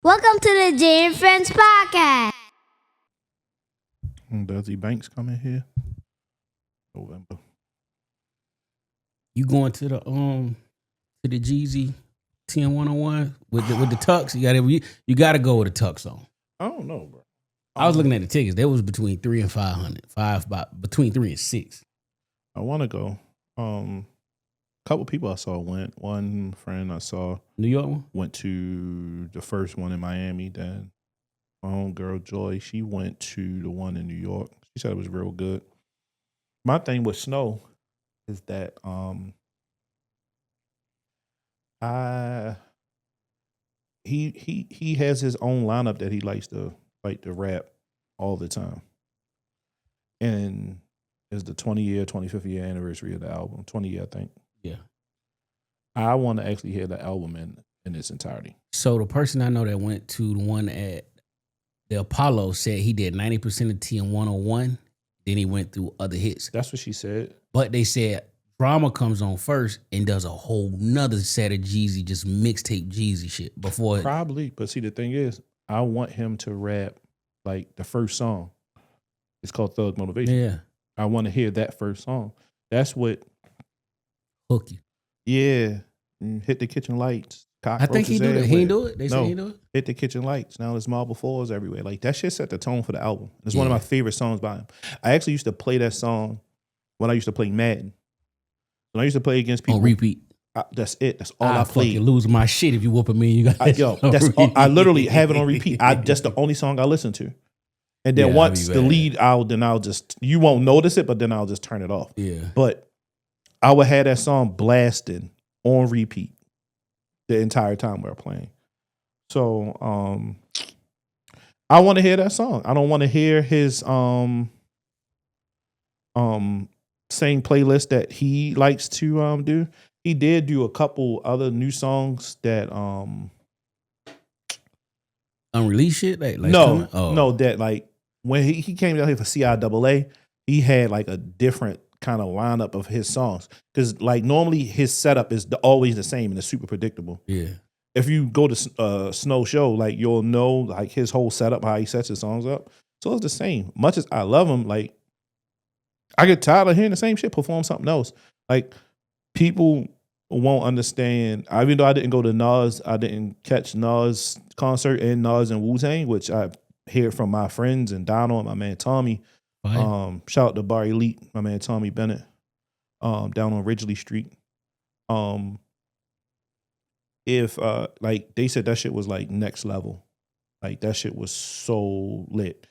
Welcome to the Jay and Friends Podcast. Desi Banks coming here. November. You going to the Jeezy TM 101 with the tux? You got to go with the tux on. I don't know, bro. I was looking at the tickets. They was between 300 and 500. Between 3 and 6. I want to go. Couple people I saw went. One friend I saw New York one? went to the first one in Miami. Then my own girl Joy, she went to the one in New York. She said it was real good. My thing with Snow is that he has his own lineup that he likes to rap all the time. And it's the 25th year anniversary of the album. 20 year, I think. Yeah. I want to actually hear the album in its entirety. So the person I know that went to the one at the Apollo said he did 90% of TM 101. Then he went through other hits. That's what she said. But they said Drama comes on first and does a whole nother set of Jeezy, just mixtape Jeezy shit before. Probably. But see, the thing is, I want him to rap like the first song. It's called Thug Motivation. Yeah. I want to hear that first song. That's what hook you. Yeah. Hit the kitchen lights. I think he do that. He didn't do it? They say he do it? Hit the kitchen lights. Now there's marble floors everywhere. Like, that shit set the tone for the album. It's one of my favorite songs by him. I actually used to play that song when I used to play Madden. When I used to play against people. On repeat. That's it. That's all I played. Fucking lose my shit if you whooping me. You got I literally have it on repeat. That's the only song I listen to. And then once the lead out, then I'll just, you won't notice it, but then I'll just turn it off. Yeah. But I would have that song blasting on repeat the entire time we were playing. So I want to hear that song. I don't want to hear his same playlist that he likes to do. He did do a couple other new songs that unreleased shit? No, that like when he came down here for CIAA, he had like a different kind of lineup of his songs. Because like normally his setup is always the same and it's super predictable. Yeah. If you go to Snow show, like you'll know like his whole setup, how he sets his songs up. So it's the same. Much as I love him, like I get tired of hearing the same shit perform something else. Like people won't understand. Even though I didn't go to Nas, I didn't catch Nas concert and Nas and Wu-Tang, which I hear from my friends and Donald and my man Tommy. Shout out to Bar Elite, my man Tommy Bennett, down on Ridgely Street. If like they said that shit was like next level. Like that shit was so lit.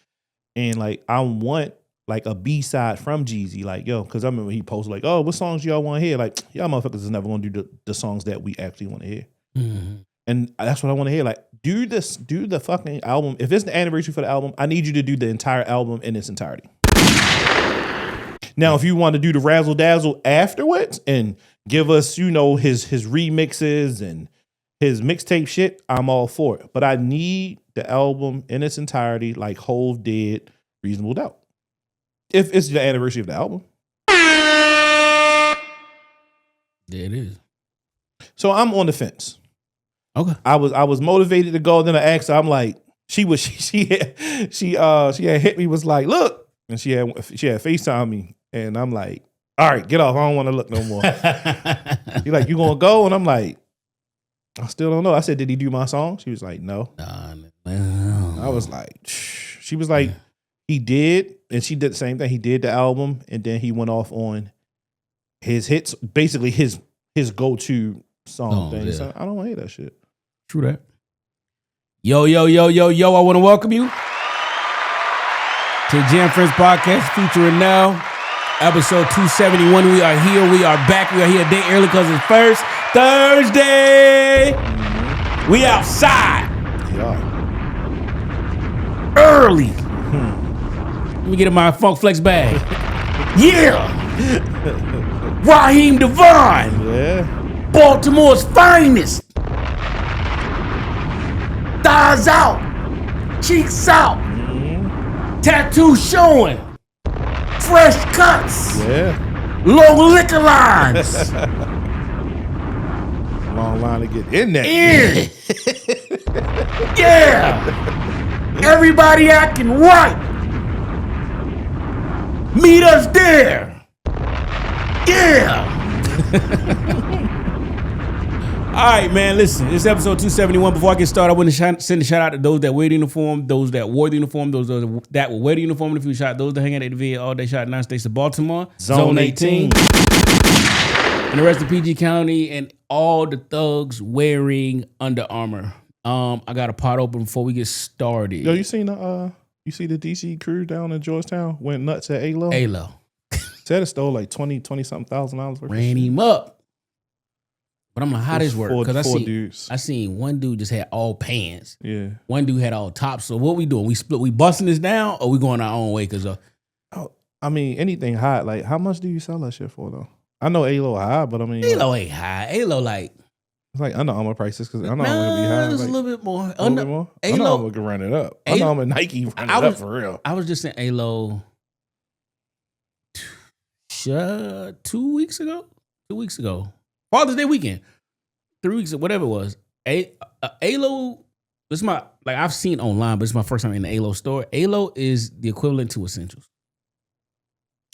And like I want like a B-side from Jeezy, like, yo, because I remember he posted like, oh, what songs y'all want to hear? Like, y'all motherfuckers is never going to do the songs that we actually want to hear. Mm-hmm. And that's what I want to hear. Like, do the fucking album. If it's the anniversary for the album, I need you to do the entire album in its entirety. Now, if you want to do the razzle dazzle afterwards and give us, you know, his remixes and his mixtape shit, I'm all for it. But I need the album in its entirety, like Hove did Reasonable Doubt. If it's the anniversary of the album. Yeah, it is. So I'm on the fence. Okay. I was motivated to go. Then I asked her, I'm like, she had hit me, was like, look. And she had FaceTime me. And I'm like, all right, get off. I don't want to look no more. You're like, you gonna go? And I'm like, I still don't know. I said, did he do my song? She was like, no. I was like, she was like, he did. And she did the same thing. He did the album, and then he went off on his hits, basically his go-to song thing. Yeah. So I don't want to hear that shit. True that. Yo, I want to welcome you to the Jam Friends Podcast featuring Nell, episode 271. We are here. We are back. We are here a day early because it's first Thursday. Mm-hmm. We outside. Yeah. Early. Let me get in my Funk Flex bag. Yeah! Raheem Devon! Yeah. Baltimore's finest! Thighs out! Cheeks out! Mm-hmm. Tattoo showing! Fresh cuts! Yeah. Long liquor lines! Long line to get in there. Yeah. Everybody acting right. Meet us there. Yeah. All right, man, listen. It's episode 271. Before I get started, I want to send a shout out to those that wear the uniform, those that wore the uniform, those that will wear the uniform in the future, those that hang out at the VA all day shot in 9 states of Baltimore, Zone 18, and the rest of PG County, and all the thugs wearing Under Armour. I got a pot open before we get started. Yo, you see the DC crew down in Georgetown went nuts at Elon? Halo. Said it stole like $20-something thousand worth. Ran him up. But I'm like, how this work? Because I seen one dude just had all pants. Yeah. One dude had all tops. So what we doing? We busting this down, or we going our own way? Because I mean, anything hot, like how much do you sell that shit for though? I know Alo high, but I mean, Alo ain't high. Alo like it's like Under Armour prices because Under Armour gonna be high. It's like, a little bit more. Under Armour can run it up. Under Armour, Nike run it up for real. I was just saying Alo 2 weeks ago. Father's Day weekend. 3 weeks, whatever it was. Alo, this is my, like I've seen online, but it's my first time in the Alo store. Alo is the equivalent to Essentials.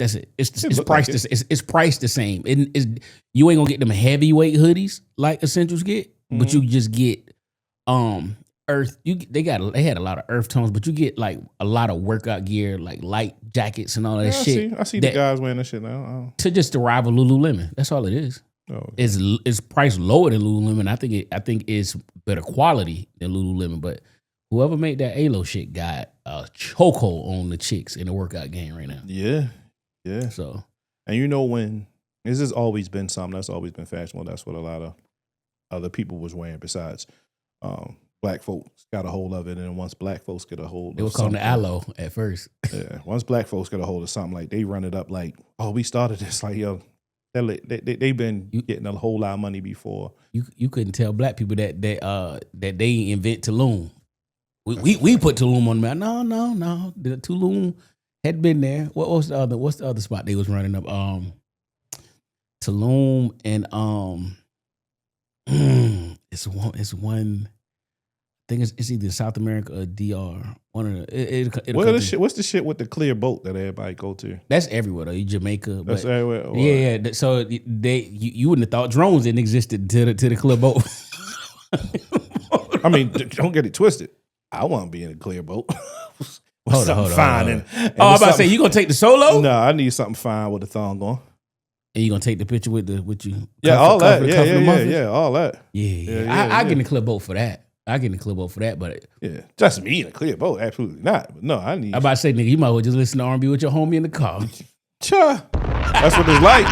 That's it. It's priced. Like it's priced the same. You ain't gonna get them heavyweight hoodies like Essentials get, but you just get earth. They had a lot of earth tones, but you get like a lot of workout gear, like light jackets and all that shit. I see the guys wearing that shit now. To rival Lululemon. That's all it is. Oh, okay. It's priced lower than Lululemon. I think it's better quality than Lululemon. But whoever made that Alo shit got a chokehold on the chicks in the workout game right now. Yeah. So, and you know when this has always been something that's always been fashionable. That's what a lot of other people was wearing. Besides, black folks got a hold of it, and once black folks get a hold, they were calling it aloe at first. Yeah, once black folks get a hold of something, like they run it up like, oh, we started this, like yo. They've been getting a whole lot of money before. You couldn't tell black people that they invent Tulum. We put Tulum on the map. No. The Tulum had been there. What's the other spot they was running up? Tulum and it's one. I think it's either South America or DR. One of the. What's the shit with the clear boat that everybody go to? That's everywhere though. Jamaica. That's everywhere. Yeah. So you wouldn't have thought drones didn't exist to the clear boat. I mean, don't get it twisted. I want to be in a clear boat. Hold on. And I was about to say, you gonna take the solo? No, I need something fine with the thong on. And you gonna take the picture with you? Yeah, all that. Yeah, all that. Yeah. I get in the clear boat for that. But yeah, just me in a clear boat, absolutely not. But no, I need. I'm about to say, nigga, you might as well just listen to R&B with your homie in the car. That's what it's like.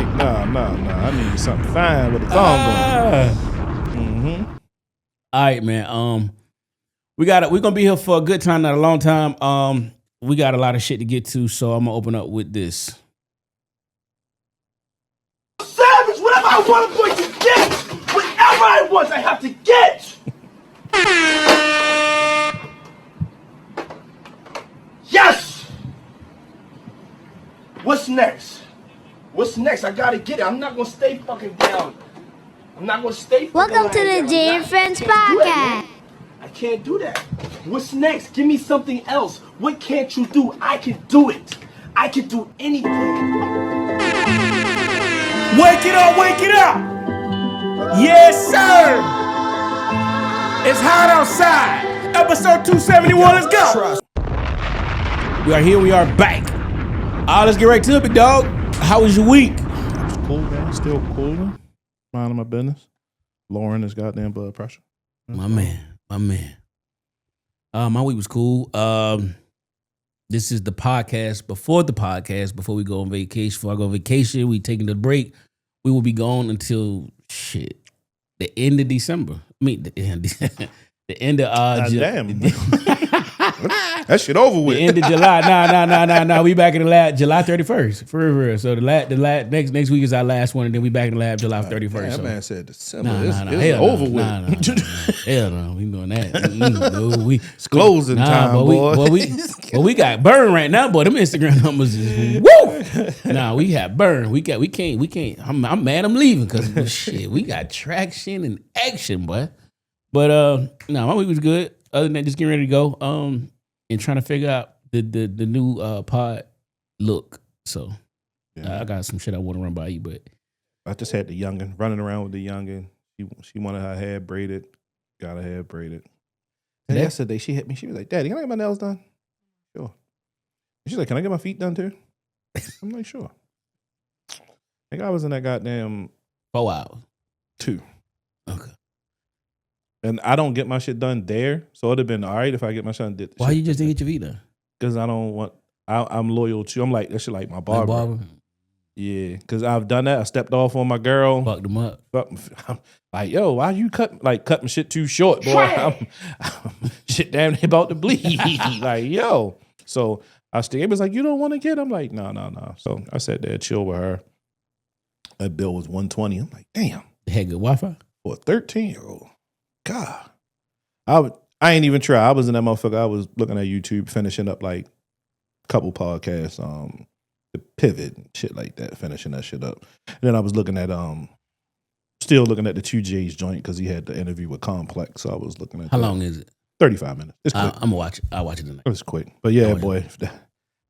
Nah. I need something fine with the thong on. All right, man. We're gonna be here for a good time, not a long time. We got a lot of shit to get to, so I'm gonna open up with this. Savage, whatever I want, I'm going to get. Whatever I want, I have to get. Yes. What's next? I gotta get it. I'm not gonna stay fucking down. Welcome to the Jay and Friends Podcast. I can't do that. What's next? Give me something else. What can't you do? I can do it. I can do anything. Wake it up! Yes, sir! It's hot outside. Episode 271, let's go! We are here, we are back. Let's get right to it, big dog. How was your week? It's cool, man. Still cooling. Minding my business. Lowering this goddamn blood pressure. My man. My week was cool. This is the podcast before we go on vacation. Before I go on vacation, we taking a break. We will be gone until the end of December. I mean, the end of damn. That shit over with. The end of July. Nah. We back in the lab July 31st. For real. So the next week is our last one, and then we back in the lab July 31st. That man said December. It's over with. Hell no, we doing that. It's closing time, boy. We got burn right now, boy. Them Instagram numbers is woo. Nah, we have burn. We can't. I'm mad. I'm leaving because shit. We got traction and action, boy. But no, my week was good. Other than that, just getting ready to go. And trying to figure out the new pod look. So I got some shit I want to run by you, but I just had the youngin running around with the youngin. She wanted her hair braided. Got her hair braided. And yesterday she hit me. She was like, "Daddy, can I get my nails done?" Sure. And she's like, "Can I get my feet done too?" I'm like, "Sure." I think I was in that goddamn 4 hours. 2. Okay. And I don't get my shit done there, so it'd have been all right if I get my shit done. Why you just didn't get your feet done? Because I don't want. I'm loyal to. I'm like that shit like my barber. Like barber? Yeah, because I've done that. I stepped off on my girl. Fucked them up. I'm like, yo, why you cut my shit too short, boy? I'm shit damn near about to bleed. Like, yo. So I stayed. It was like, you don't want to get? I'm like, no. So I sat there, chill with her. That bill was $120. I'm like, damn. They had good Wi-Fi? For a 13-year-old. God. I ain't even try. I was in that motherfucker. I was looking at YouTube, finishing up like a couple podcasts, the pivot and shit like that, finishing that shit up. And then I was looking at still looking at the 2J's joint because he had the interview with Complex. So I was looking at How long is it? 35 minutes. It's quick. I'm gonna watch it. I'll watch it tonight. It was quick. But yeah, boy.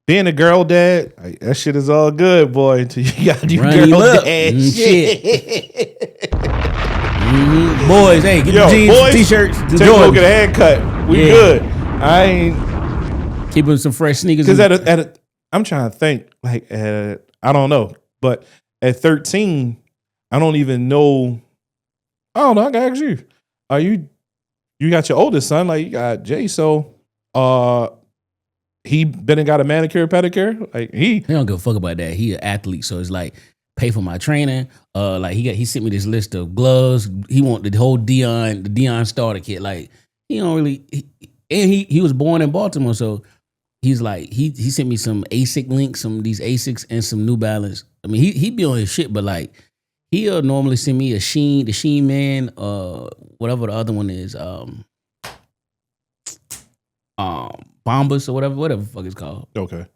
Being a girl dad, that shit is all good, boy. Until you gotta do girl dad shit. Boys, hey, get the jeans, boys, t-shirts, take a look at a haircut. We good. I ain't keeping some fresh sneakers. Because I'm trying to think. Like, I don't know, but at 13, I don't even know. I don't know. I gotta ask you. Are you got your oldest son? Like you got Jay. So, he been and got a manicure, pedicure. Like he don't give a fuck about that. He an athlete, so it's like pay for my training. Like he sent me this list of gloves. He want the whole Dion starter kit. Like he don't really. He was born in Baltimore, so he's like he sent me some ASIC links, some of these ASICs and some New Balance. I mean he be on his shit, but like he'll normally send me the Sheen Man, whatever the other one is, Bombas or whatever the fuck it's called. Okay.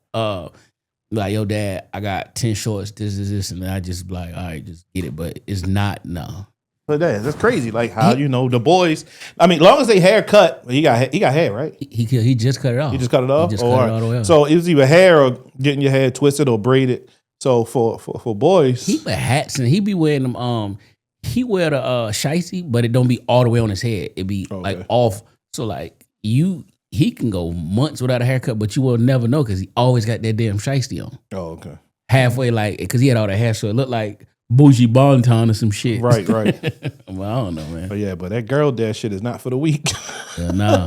Like, yo, dad, I got 10 shorts, this, and then I just be like, all right, just get it. But it's not, no. But that's crazy. Like how the boys. I mean, as long as they hair cut, he got hair, right? He just cut it off. He just cut it off. He just cut it all the way off. So it was either hair or getting your hair twisted or braided. So for boys, he wear hats and he be wearing them. He wear the shiesty, but it don't be all the way on his head. It be like off. So like he can go months without a haircut, but you will never know because he always got that damn shiesty on. Oh, okay. Halfway, like, because he had all the hair, so it looked like bougie bonton or some shit. Right. Well, I don't know, man. But that girl dad shit is not for the weak. Nah.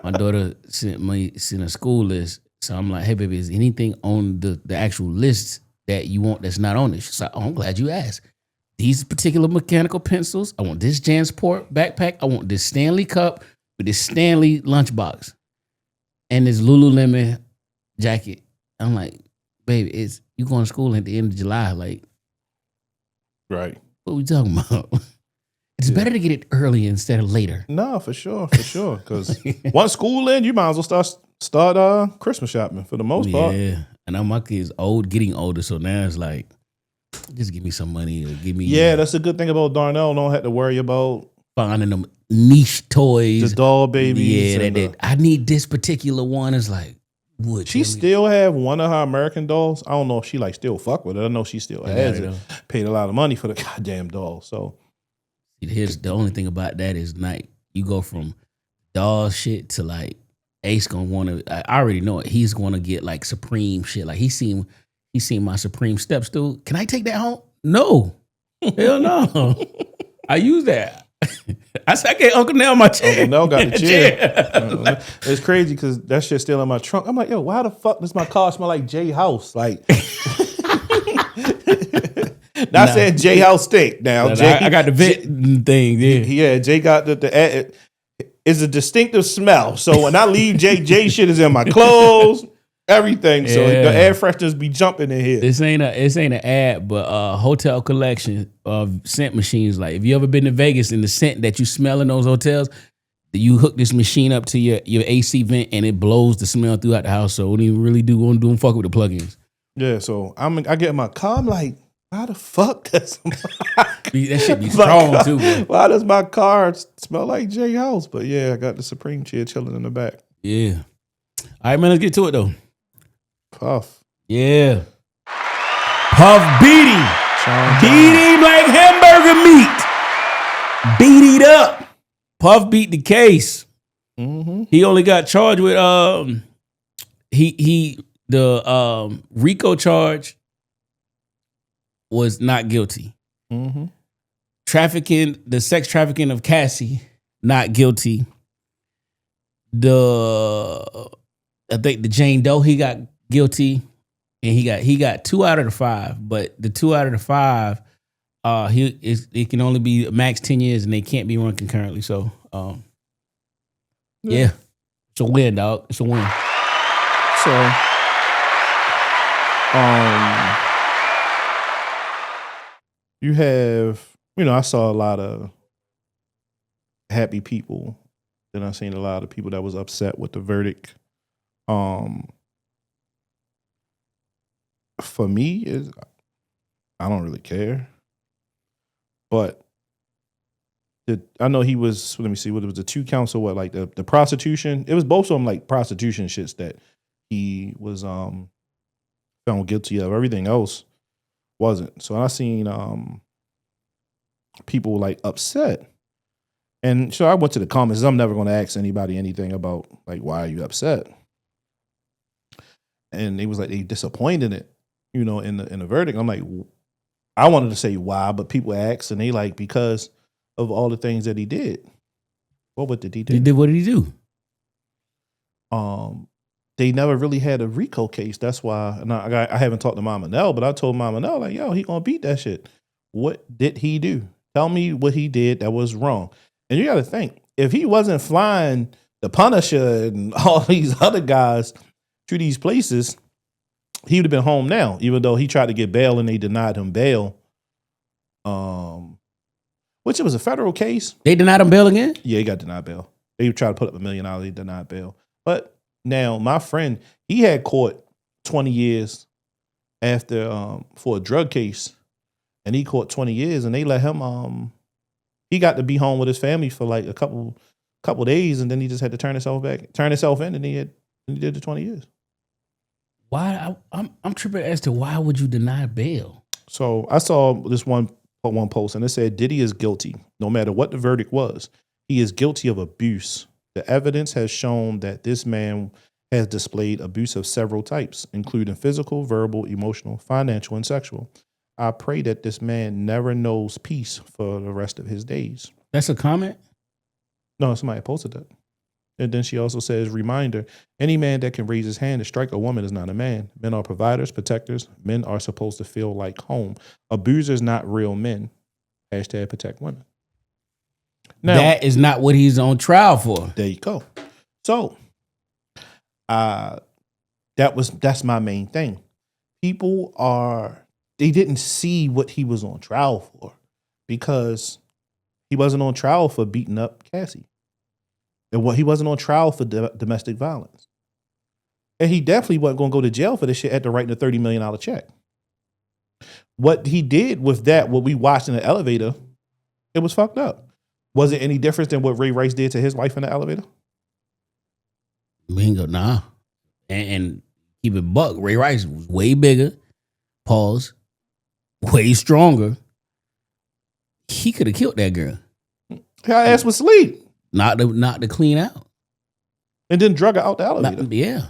My daughter sent a school list, so I'm like, hey, baby, is anything on the actual list that you want that's not on this? She's like, oh, I'm glad you asked. These particular mechanical pencils, I want this Jansport backpack, I want this Stanley cup, with this Stanley lunchbox and this Lululemon jacket. I'm like, baby, you going to school at the end of July. Like, right. What we talking about? It's better to get it early instead of later. No, for sure. Because once school ends, you might as well start Christmas shopping for the most part. Yeah. And now my kid's getting older, so now it's like, just give me some money or give me. Yeah, that's a good thing about Darnell. Don't have to worry about finding them niche toys, the doll babies. Yeah, I need this particular one. It's like, would she still have one of her American dolls? I don't know if she like still fuck with it. I know she still has it. Paid a lot of money for the goddamn doll. So here's the only thing about that is like you go from doll shit to like Ace gonna want to. I already know it. He's gonna get like Supreme shit. Like he seen my Supreme step stool. Can I take that home? No, hell no. I use that. I said, I gave Uncle Nell my chair. Uncle Nell got the chair. It's crazy because that shit's still in my trunk. I'm like, yo, why the fuck does my car smell like J House? Like, I said J House steak. Now, I got the vet thing. Yeah, Jay got the it's a distinctive smell. So when I leave, J shit is in my clothes. Everything, so the air fresheners be jumping in here. This ain't an ad, but hotel collection of scent machines. Like if you ever been to Vegas and the scent that you smell in those hotels, you hook this machine up to your AC vent and it blows the smell throughout the house. So what do you really do? Don't fuck with the plugins. Yeah, so I get in my car. I'm like, why the fuck does That shit be strong too, bro. why does my car smell like J House? But yeah, I got the Supreme chair chilling in the back. Yeah. All right, man, let's get to it though. Puff. Yeah. Puff beat him. Sean Beat him like hamburger meat. Beat it up. Puff beat the case. Mm-hmm. He only got charged with the RICO charge was not guilty. Mm-hmm. The sex trafficking of Cassie, not guilty. I think the Jane Doe, he got guilty, and he got 2 out of the 5. But the 2 out of the 5, it can only be max 10 years, and they can't be run concurrently. So, yeah, it's a win, dog. It's a win. So, you have, I saw a lot of happy people. Then I seen a lot of people that was upset with the verdict. For me, I don't really care. But I know he was, let me see, what it was, the 2 counts of what, like the prostitution. It was both of them like prostitution shits that he was found guilty of. Everything else wasn't. So I seen people like upset. And so I went to the comments. I'm never going to ask anybody anything about like, why are you upset? And it was like they disappointed it, in the verdict. I'm like, I wanted to say why, but people asked, and they like, because of all the things that he did. What did he do? What did he do? They never really had a RICO case. That's why. And I haven't talked to Mama Nell, but I told Mama Nell, like, yo, he gonna beat that shit. What did he do? Tell me what he did that was wrong. And you got to think, if he wasn't flying the Punisher and all these other guys to these places, he would have been home now, even though he tried to get bail and they denied him bail. Which it was a federal case. They denied him bail again? Yeah, he got denied bail. They tried to put up $1 million, they denied bail. But now my friend, he had caught 20 years after for a drug case, and he caught 20 years, and they let him. He got to be home with his family for like a couple days, and then he just had to turn himself in, and he did the 20 years. Why? I'm tripping as to why would you deny bail? So I saw this one post, and it said Diddy is guilty. No matter what the verdict was, he is guilty of abuse. The evidence has shown that this man has displayed abuse of several types, including physical, verbal, emotional, financial, and sexual. I pray that this man never knows peace for the rest of his days. That's a comment? No, somebody posted that. And then she also says, reminder, any man that can raise his hand to strike a woman is not a man. Men are providers, protectors. Men are supposed to feel like home. Abusers, not real men. Hashtag protect women. Now, that is not what he's on trial for. There you go. So, that's my main thing. They didn't see what he was on trial for, because he wasn't on trial for beating up Cassie. And he wasn't on trial for domestic violence. And he definitely wasn't going to go to jail for this shit after writing a $30 million check. What he did with that, what we watched in the elevator, it was fucked up. Was it any different than what Ray Rice did to his wife in the elevator? Bingo, nah. And keep it buck, Ray Rice was way bigger. Pause. Way stronger. He could have killed that girl. Her ass was asleep. Not to clean out. And then drug her out the elevator. Yeah.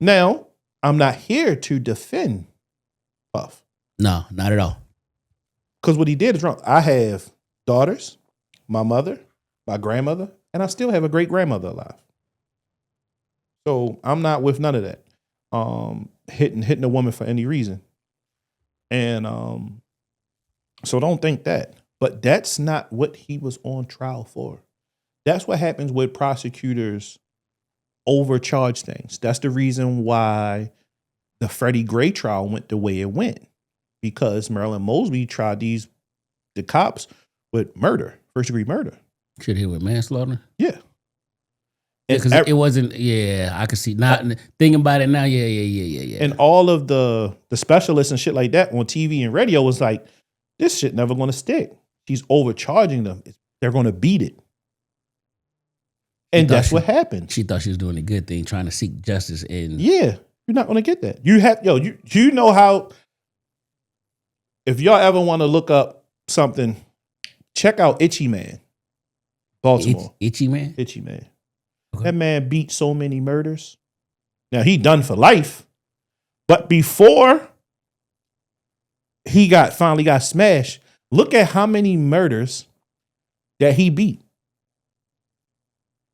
Now, I'm not here to defend Puff. No, not at all. Because what he did is wrong. I have daughters, my mother, my grandmother, and I still have a great grandmother alive. So I'm not with none of that. Hitting a woman for any reason. And so don't think that. But that's not what he was on trial for. That's what happens when prosecutors overcharge things. That's the reason why the Freddie Gray trial went the way it went. Because Marilyn Mosby tried the cops with murder, first degree murder. Should hit with manslaughter? Yeah. Because it wasn't. Yeah, I could see. Not thinking about it now. Yeah. And all of the specialists and shit like that on TV and radio was like, this shit never going to stick. She's overcharging them. They're going to beat it. And that's what happened. She thought she was doing a good thing, trying to seek justice. And yeah, you're not going to get that. You know how, if y'all ever want to look up something, check out Itchy Man, Baltimore. Itchy Man? Itchy Man. Okay. That man beat so many murders. Now, he done for life. But before he finally got smashed, look at how many murders that he beat.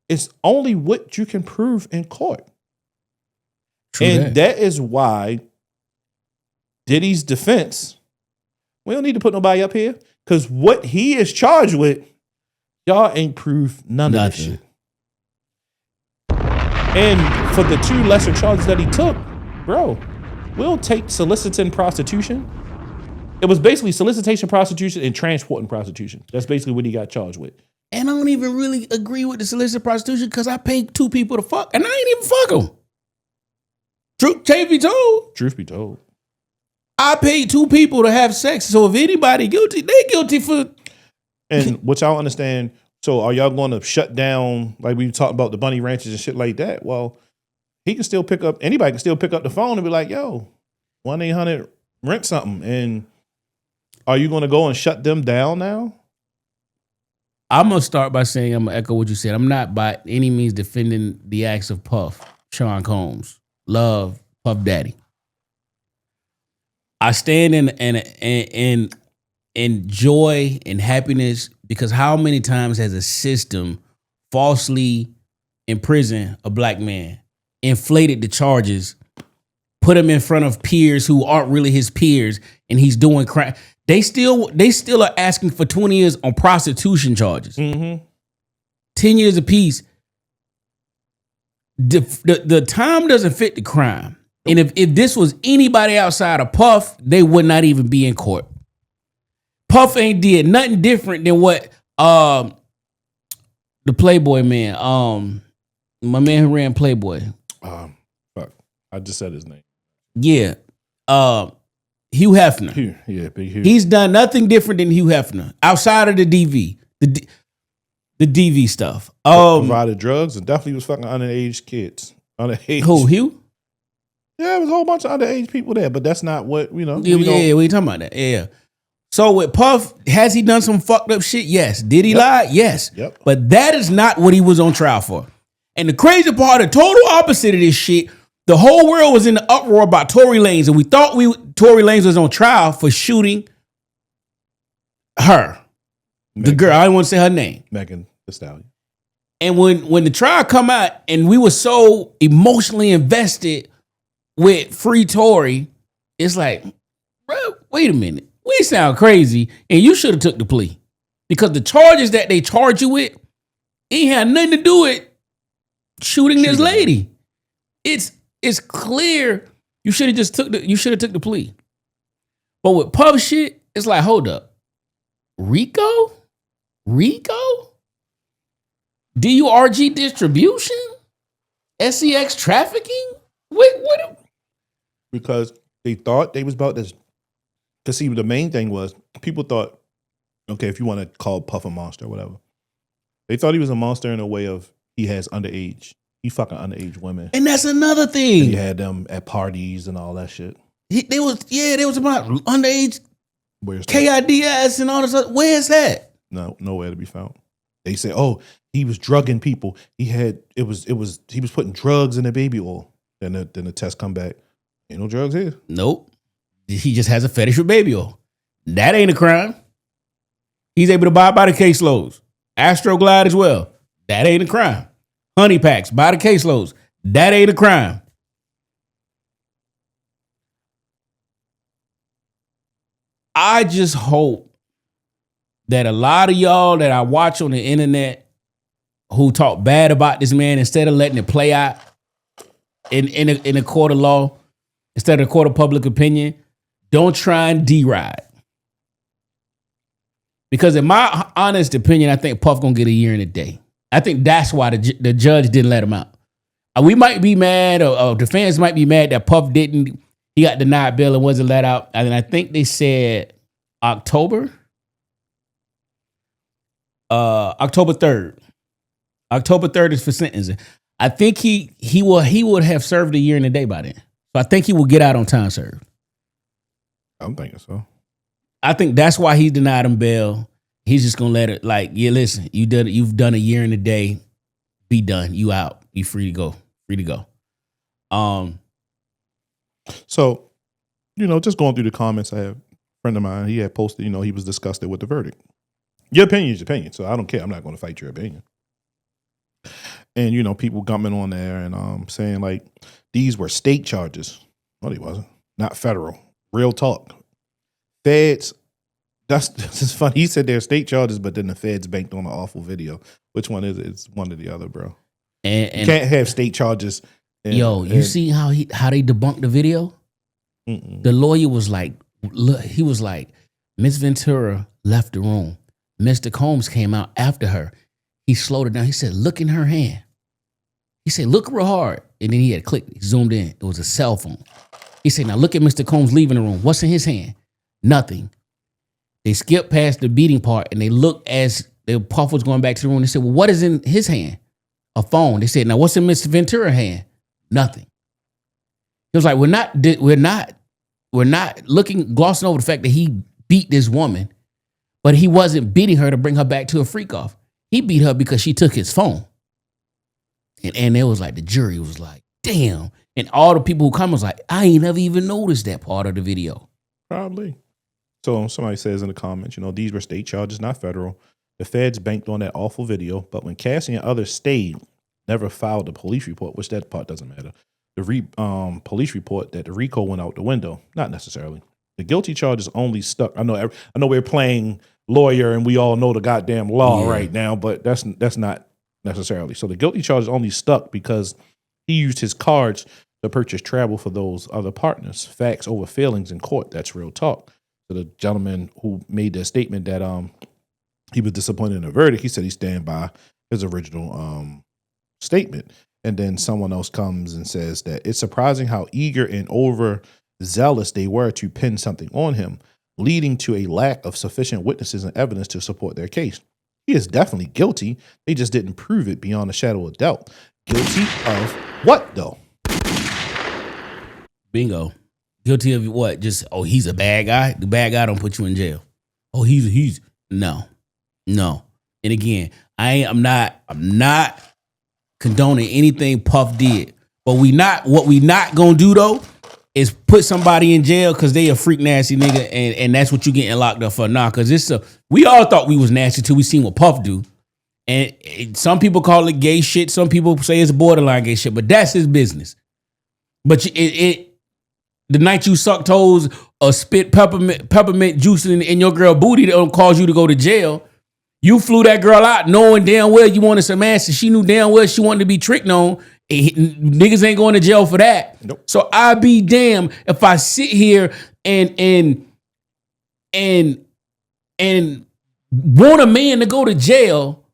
It's only what you can prove in court. That is why Diddy's defense, we don't need to put nobody up here, because what he is charged with, y'all ain't proved none of this shit. And for the 2 lesser charges that he took, bro, we'll take soliciting prostitution. It was basically solicitation, prostitution, and transporting prostitution. That's basically what he got charged with. And I don't even really agree with the solicited prostitution because I paid 2 people to fuck, and I ain't even fuck them. Truth be told. I paid 2 people to have sex, so if anybody guilty, they guilty for... And what y'all understand, so are y'all going to shut down, like we talked about the bunny ranches and shit like that? Well, anybody can still pick up the phone and be like, yo, 1-800 rent something. And are you going to go and shut them down now? I'm going to start by saying, I'm going to echo what you said. I'm not by any means defending the acts of Puff, Sean Combs, Love, Puff Daddy. I stand in joy and happiness because how many times has a system falsely imprisoned a black man, inflated the charges, put him in front of peers who aren't really his peers, and he's doing crime. They still are asking for 20 years on prostitution charges. Mm-hmm. 10 years apiece. The time doesn't fit the crime. And if this was anybody outside of Puff, they would not even be in court. Puff ain't did nothing different than what the Playboy man, my man who ran Playboy. Fuck. I just said his name. Yeah. Hugh Hefner. Big Hugh. He's done nothing different than Hugh Hefner outside of the DV. The DV stuff. Provided drugs and definitely was fucking underage kids. Underage. Who, Hugh? Yeah, there was a whole bunch of underage people there, but that's not what, Yeah, we talking about that. Yeah. So with Puff, has he done some fucked up shit? Yes. Did he lie? Yes. Yep. But that is not what he was on trial for. And the crazy part, the total opposite of this shit, the whole world was in the uproar about Tory Lanez, and we thought Tory Lanez was on trial for shooting her. The girl, I don't want to say her name. Megan Thee Stallion. And when the trial come out and we were so emotionally invested with Free Tory, it's like, bro, wait a minute. We sound crazy, and you should have took the plea. Because the charges that they charge you with ain't had nothing to do with shooting this lady. It's clear you should have just took the plea. But with Puff shit, it's like, hold up. Rico? DURG distribution? SEX trafficking? What? Because they thought they was about this. Because see, the main thing was people thought, okay, if you want to call Puff a monster or whatever, they thought he was a monster in a way of he has underage. He fucking underage women. And that's another thing. And he had them at parties and all that shit. They was about underage Where's KIDS and all this other. Where's that? No, nowhere to be found. They say, oh, he was drugging people. He was putting drugs in the baby oil. Then the test come back. Ain't no drugs here. Nope. He just has a fetish with baby oil. That ain't a crime. He's able to buy by the caseloads. Astroglide as well. That ain't a crime. Honey packs by the caseloads. That ain't a crime. I just hope that a lot of y'all that I watch on the internet who talk bad about this man, instead of letting it play out in a court of law, instead of a court of public opinion, don't try and deride. Because in my honest opinion, I think Puff gonna get a year and a day. I think that's why the judge didn't let him out. We might be mad, or the fans might be mad that Puff didn't. He got denied bail and wasn't let out. And I think they said October 3rd. October 3rd is for sentencing. I think he would have served a year and a day by then. So I think he will get out on time served. I'm thinking so. I think that's why he denied him bail. He's just gonna let it listen, you've done a year and a day. Be done. You out. You free to go. So, just going through the comments, I have a friend of mine, he had posted, he was disgusted with the verdict. Your opinion is your opinion, so I don't care. I'm not going to fight your opinion. And, people coming on there and saying, like, these were state charges. No, they wasn't. Not federal. Real talk. Feds, that's just funny. He said they're state charges, but then the feds banked on an awful video. Which one is it? It's one or the other, bro. And you can't have state charges. You see how they debunked the video? Mm-mm. The lawyer was like, he was like, Miss Ventura left the room. Mr. Combs came out after her. He slowed it down. He said, look in her hand. He said, look real hard. And then he had clicked, he zoomed in. It was a cell phone. He said, now look at Mr. Combs leaving the room. What's in his hand? Nothing. They skipped past the beating part and they looked as the Puff was going back to the room. They said, well, what is in his hand? A phone. They said, now what's in Mr. Ventura's hand? Nothing. He was like, we're not glossing over the fact that he beat this woman, but he wasn't beating her to bring her back to a freak off. He beat her because she took his phone. And it was like, the jury was like, damn. And all the people who come was like, I ain't never even noticed that part of the video. Probably. So somebody says in the comments, these were state charges, not federal. The feds banked on that awful video, but when Cassie and others stayed, never filed a police report, which that part doesn't matter. The police report that the RICO went out the window, not necessarily. The guilty charges only stuck. I know we're playing lawyer and we all know the goddamn law right now, but that's not necessarily. So the guilty charges only stuck because he used his cards to purchase travel for those other partners. Facts over feelings in court. That's real talk. So the gentleman who made the statement that he was disappointed in the verdict, he said he stand by his original statement. And then someone else comes and says that it's surprising how eager and overzealous they were to pin something on him, leading to a lack of sufficient witnesses and evidence to support their case. He is definitely guilty. They just didn't prove it beyond a shadow of doubt. Guilty of what, though? Bingo. Guilty of what? Just, he's a bad guy? The bad guy don't put you in jail. Oh, he's no. And again, I'm not condoning anything Puff did. But what we not gonna do though is put somebody in jail because they a freak nasty nigga and that's what you getting locked up for. Nah, because we all thought we was nasty till we seen what Puff do. And some people call it gay shit. Some people say it's borderline gay shit, but that's his business. But the night you suck toes or spit peppermint juice in your girl booty that don't cause you to go to jail. You flew that girl out knowing damn well you wanted some ass and she knew damn well she wanted to be tricked on. Niggas ain't going to jail for that. Nope. So I be damned if I sit here and want a man to go to jail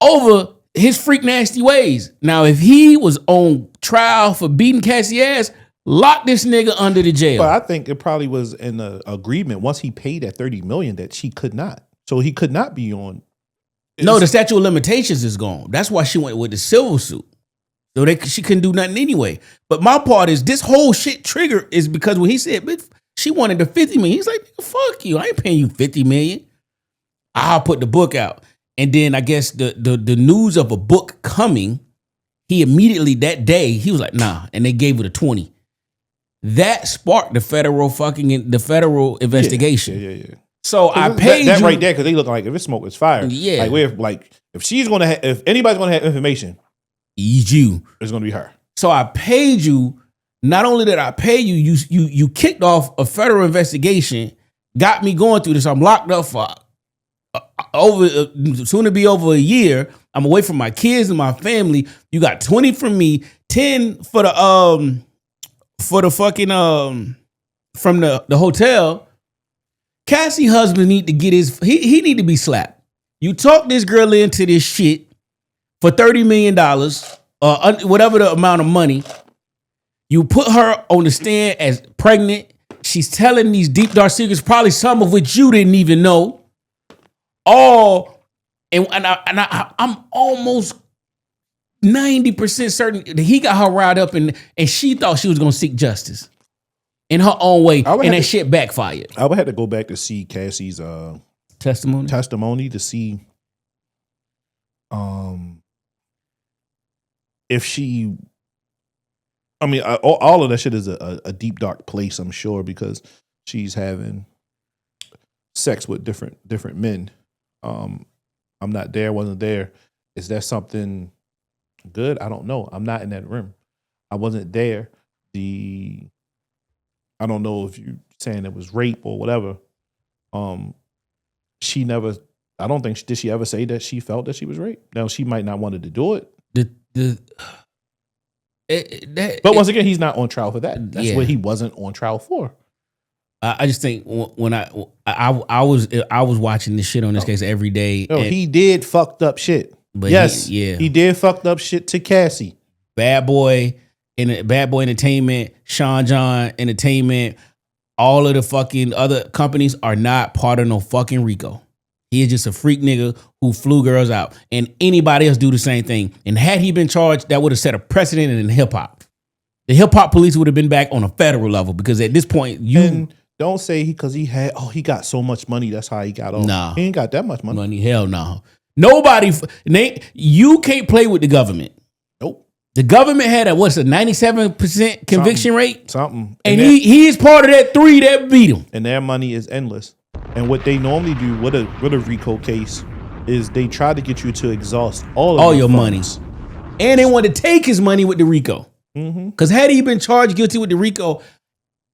over his freak nasty ways. Now, if he was on trial for beating Cassie ass, lock this nigga under the jail. But I think it probably was in the agreement once he paid that $30 million that she could not. So he could not be on. No, the statute of limitations is gone. That's why she went with the civil suit. So she couldn't do nothing anyway. But my part is this whole shit trigger is because when he said, bitch, she wanted the $50 million. He's like, fuck you. I ain't paying you $50 million. I'll put the book out. And then I guess the news of a book coming, he immediately that day, he was like, nah. And they gave it a 20. That sparked the federal investigation. Yeah. So I paid that you right there because they look like if it's smoke, it's fire. Yeah, if she's gonna if anybody's gonna have information, you. It's gonna be her. So I paid you. Not only did I pay you, you kicked off a federal investigation, got me going through this. I'm locked up for soon to be over a year. I'm away from my kids and my family. You got 20 from me, 10 for the fucking from the hotel. Cassie husband need to get he need to be slapped. You talk this girl into this shit for $30 million, whatever the amount of money. You put her on the stand as pregnant. She's telling these deep, dark secrets, probably some of which you didn't even know. I'm almost 90% certain that he got her riled up and she thought she was going to seek justice in her own way. And that shit backfired. I would have to go back to see Cassie's testimony to see if she, I mean, all of that shit is a deep, dark place, I'm sure, because she's having sex with different men. I'm not there, wasn't there. Is that something good? I don't know. I'm not in that room. I wasn't there. I don't know if you're saying it was rape or whatever. She never, I don't think, did she ever say that she felt that she was raped? Now, she might not wanted to do it. But once again, he's not on trial for that. That's what he wasn't on trial for. I just think when I was watching this shit on this case every day. No, he did fucked up shit. But yes, he did fucked up shit to Cassie. Bad Boy Entertainment, Sean John Entertainment, all of the fucking other companies are not part of no fucking RICO. He is just a freak nigga who flew girls out, and anybody else do the same thing. And had he been charged, that would have set a precedent in hip hop. The hip hop police would have been back on a federal level because at this point And don't say because he got so much money. That's how he got off. Nah, he ain't got that much money. Hell no. Nobody. You can't play with the government. Nope. The government had a 97% conviction rate. Something. And he is part of that 3 that beat him. And their money is endless. And what they normally do with a RICO case is they try to get you to exhaust all your money. And they want to take his money with the RICO. Because had he been charged guilty with the RICO,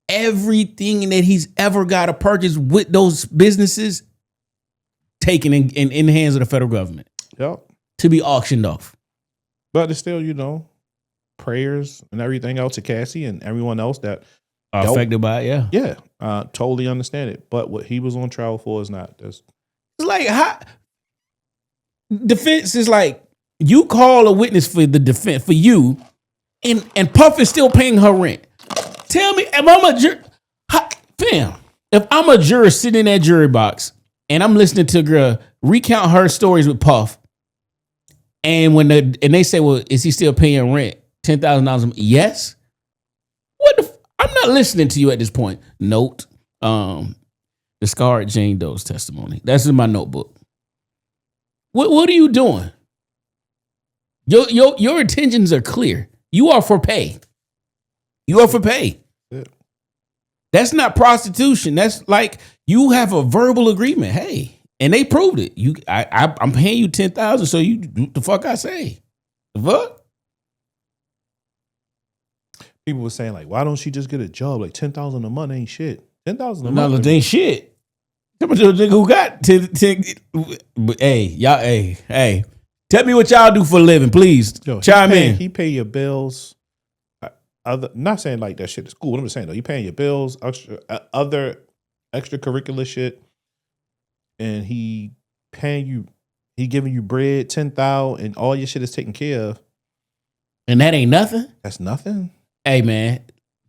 everything that he's ever got to purchase with those businesses taken in the hands of the federal government. Yep. To be auctioned off. But it's still, prayers and everything else to Cassie and everyone else that are affected by it, yeah. Totally understand it. But what he was on trial for is not. It's like defense is like you call a witness for the defense for you, and Puff is still paying her rent. Tell me, if I'm a juror, if I'm a juror sitting in that jury box and I'm listening to a girl recount her stories with Puff, and when they say, "Well, is he still paying rent? $10,000?" Yes. I'm not listening to you at this point. Note, discard Jane Doe's testimony. That's in my notebook. What are you doing? Your intentions are clear. You are for pay. You are for pay. Yeah. That's not prostitution. That's like you have a verbal agreement. Hey, and they proved it. I'm paying you $10,000, so you do what the fuck I say. The fuck? People were saying, like, why don't she just get a job? Like, $10,000 a month ain't shit. $10,000 a month ain't shit. Come on, nigga who got 10. Hey, y'all, hey. Tell me what y'all do for a living, please. Chime in. He pay your bills. Not saying like that shit is cool. I'm just saying, though, you paying your bills, other extracurricular shit, and he paying you, he giving you bread, $10,000, and all your shit is taken care of. And that ain't nothing? That's nothing. Hey, man,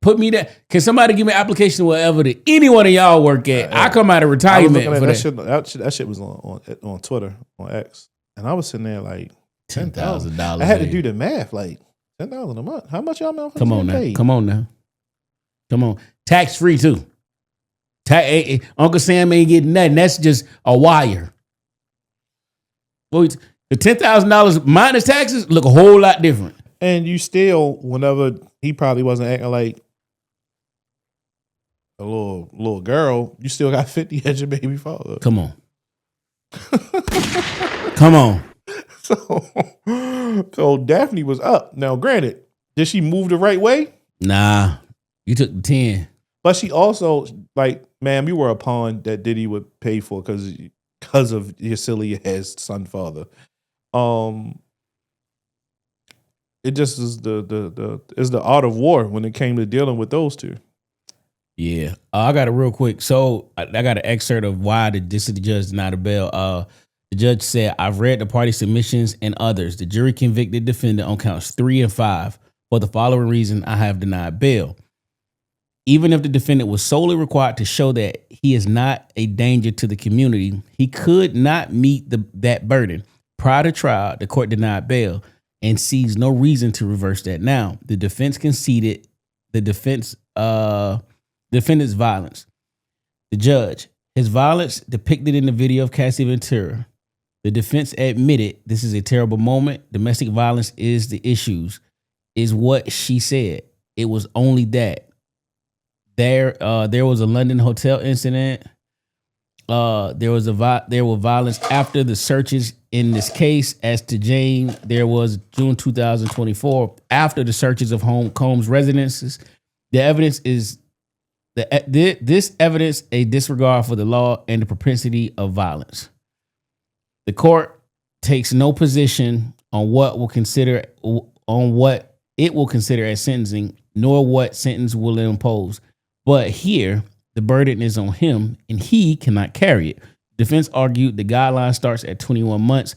put me there. Can somebody give me an application wherever that any one of y'all work at? I come out of retirement for that shit was on Twitter, on X. And I was sitting there like, $10,000. I had to do the math, like $10,000 a month. How much y'all motherfuckers Come on now. paid? Come on. Tax free too. Uncle Sam ain't getting nothing. That's just a wire. Well, the $10,000 minus taxes look a whole lot different. And you still, whenever he probably wasn't acting like a little girl, you still got 50 at your baby father. Come on. Come on. So Daphne was up. Now, granted, did she move the right way? Nah, you took the 10. But she also, like, ma'am, you were a pawn that Diddy would pay for because of your silly ass son father. It just is the art of war when it came to dealing with those two. Yeah, I got it real quick. So I got an excerpt of why the district judge denied a bail. The judge said, I've read the party submissions and others. The jury convicted defendant on counts 3 and 5. For the following reason, I have denied bail. Even if the defendant was solely required to show that he is not a danger to the community, he could not meet that burden. Prior to trial, the court denied bail and sees no reason to reverse that now. The defense conceded the defendant's violence. The judge, his violence depicted in the video of Cassie Ventura. The defense admitted this is a terrible moment. Domestic violence is the issues, is what she said. It was only that. There was a London hotel incident. There was violence after the searches in this case. As to Jane, there was June 2024 after the searches of Combs' residences. The evidence is this evidence a disregard for the law and the propensity of violence. The court takes no position on what it will consider as sentencing, nor what sentence will it impose. But here, the burden is on him, and he cannot carry it. Defense argued the guideline starts at 21 months.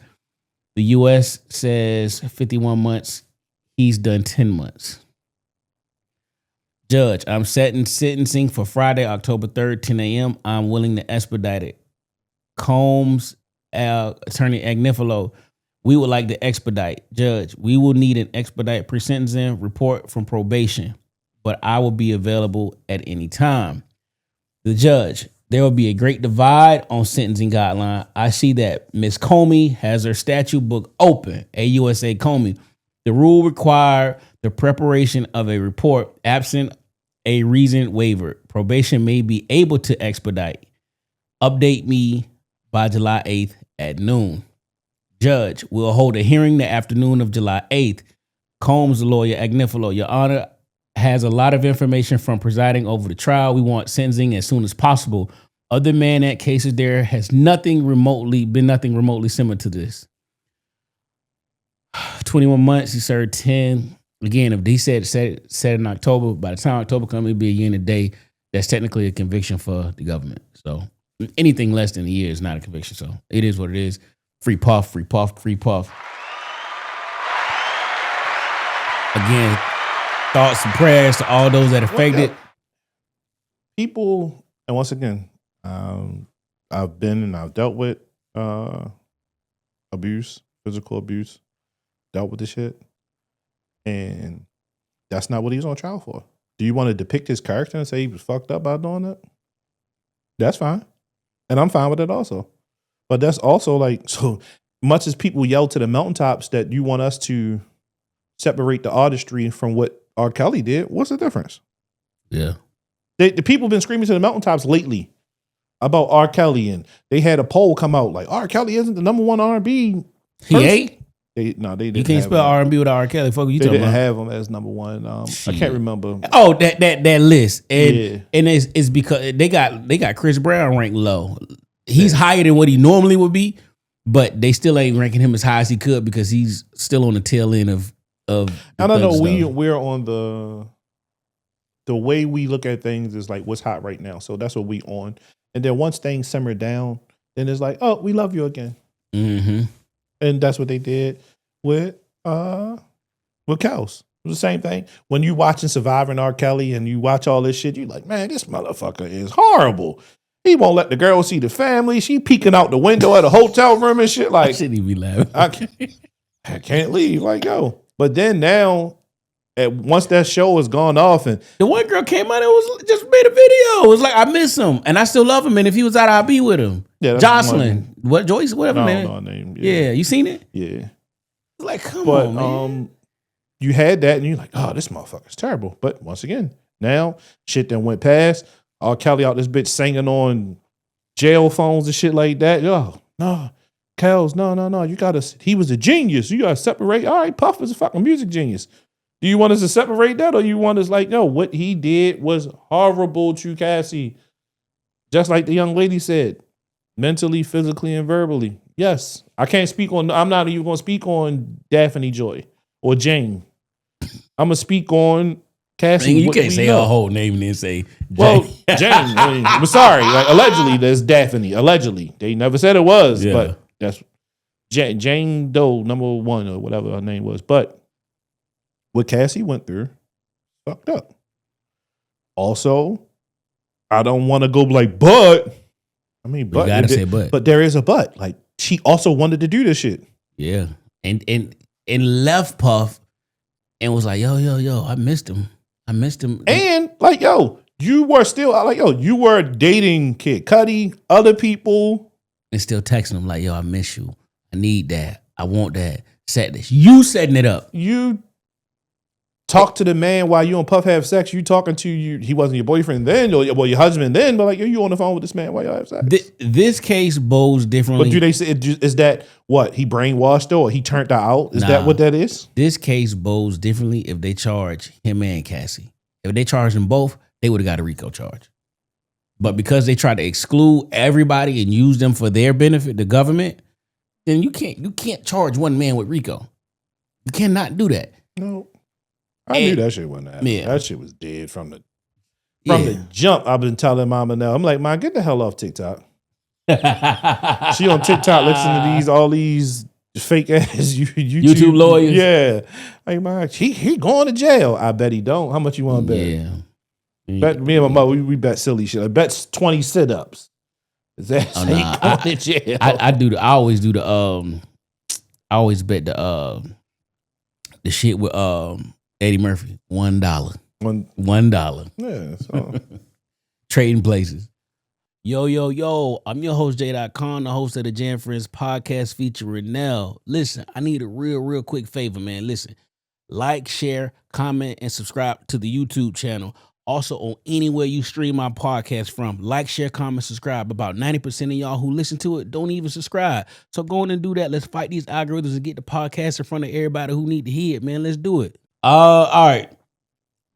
The U.S. says 51 months. He's done 10 months. Judge, I'm setting sentencing for Friday, October 3rd, 10 a.m. I'm willing to expedite it. Combs, Attorney Agnifilo, we would like to expedite. Judge, we will need an expedite pre-sentencing report from probation, but I will be available at any time. The judge, there will be a great divide on sentencing guideline. I see that Ms. Comey has her statute book open, AUSA Comey. The rule required the preparation of a report absent a reasoned waiver. Probation may be able to expedite. Update me by July 8th at noon. Judge, will hold a hearing the afternoon of July 8th. Combs' lawyer, Agnifilo, Your Honor, has a lot of information from presiding over the trial. We want sentencing as soon as possible. Other Mann cases, there has been nothing remotely similar to this. 21 months, he served 10. Again, if he said in October, by the time October comes, it'll be a year and a day. That's technically a conviction for the government. So anything less than a year is not a conviction. So it is what it is. Free puff, free puff, free puff. Again, thoughts and prayers to all those that affected. People, and once again, I've dealt with abuse, physical abuse, dealt with this shit. And that's not what he was on trial for. Do you want to depict his character and say he was fucked up by doing that? That's fine. And I'm fine with it also. But that's also like, so much as people yell to the mountaintops that you want us to separate the artistry from what R. Kelly did, what's the difference? Yeah. The people have been screaming to the mountaintops lately about R. Kelly, and they had a poll come out like R. Kelly isn't the number one R&B. He ain't? They didn't. You can't spell R&B without R. Kelly. Fuck you they talking didn't about? have him as number one. I can't remember. Oh, that list, and Yeah. and it's because they got Chris Brown ranked low. He's higher than what he normally would be, but they still ain't ranking him as high as he could because he's still on the tail end of. I don't know. We're on the way we look at things is like what's hot right now. So that's what we on. And then once things simmer down, then it's like, oh, we love you again. Mm-hmm. And that's what they did with Kels. It was the same thing. When you watching Surviving R. Kelly and you watch all this shit, you like, man, this motherfucker is horrible. He won't let the girl see the family. She peeking out the window at a hotel room and shit. Like, I shouldn't even be laughing. I can't leave. Like, yo. But then now, once that show has gone off, and The one girl came out and was just made a video. It was like, I miss him and I still love him. And if he was out, I'd be with him. Yeah, that's Jocelyn, what Joyce, whatever, I man. don't know her name. Yeah, you seen it? Yeah. Like, come But on, man. you had that, and you're like, oh, this motherfucker's terrible. But once again, now shit that went past. R. Kelly out this bitch singing on jail phones and shit like that. Oh, no. Kels, no. You gotta. He was a genius. You gotta separate. All right, Puff is a fucking music genius. Do you want us to separate that, or you want us like, no? What he did was horrible to Cassie. Just like the young lady said, mentally, physically, and verbally. Yes, I can't speak on. I'm not even gonna speak on Daphne Joy or Jane. I'm gonna speak on Cassie. You what can't we say know. her whole name and then say Well, Jane. I mean, I'm sorry. Like, allegedly, there's Daphne. Allegedly, they never said it was, Yeah. but That's Jane Doe, #1 or whatever her name was. But what Cassie went through, fucked up. Also, I don't want to go like, but I mean, but you gotta say but. But there is a but. Like, she also wanted to do this shit. Yeah. And left Puff and was like, yo, I missed him. And like, yo, you were still like, yo, you were dating Kid Cudi, other people. And still texting him like, yo, I miss you. I need that. I want that. Set this. You setting it up. You talk to the man while you and Puff have sex. You talking to you. He wasn't your boyfriend then, or your husband then, but like, yo, you on the phone with this man while y'all have sex. This case bows differently. But do they say, is that what? He brainwashed her or he turned her out? Is that what that is? This case bows differently if they charge him and Cassie. If they charged them both, they would have got a RICO charge. But because they try to exclude everybody and use them for their benefit, the government, then you can't charge one man with RICO. You cannot do that. No. I knew that shit wasn't happening. Yeah. That shit was dead from the jump. I've been telling Mama Nell. I'm like, Mom, get the hell off TikTok. She on TikTok listening to all these fake ass YouTube lawyers. Yeah. Like, man, he going to jail. I bet he don't. How much you want to bet? Yeah. Bet me and my mother, we bet silly shit. I bet 20 sit-ups. Is that going to jail? I always do the I always bet the shit with Eddie Murphy. $1. $1. Yeah. So. Trading places. Yo, I'm your host, J.Con, the host of the Jam Friends podcast featuring Nell. Listen, I need a real quick favor, man. Listen, like, share, comment, and subscribe to the YouTube channel. Also, on anywhere you stream my podcast from, like, share, comment, subscribe. About 90% of y'all who listen to it don't even subscribe. So go on and do that. Let's fight these algorithms and get the podcast in front of everybody who need to hear it, man. Let's do it. All right.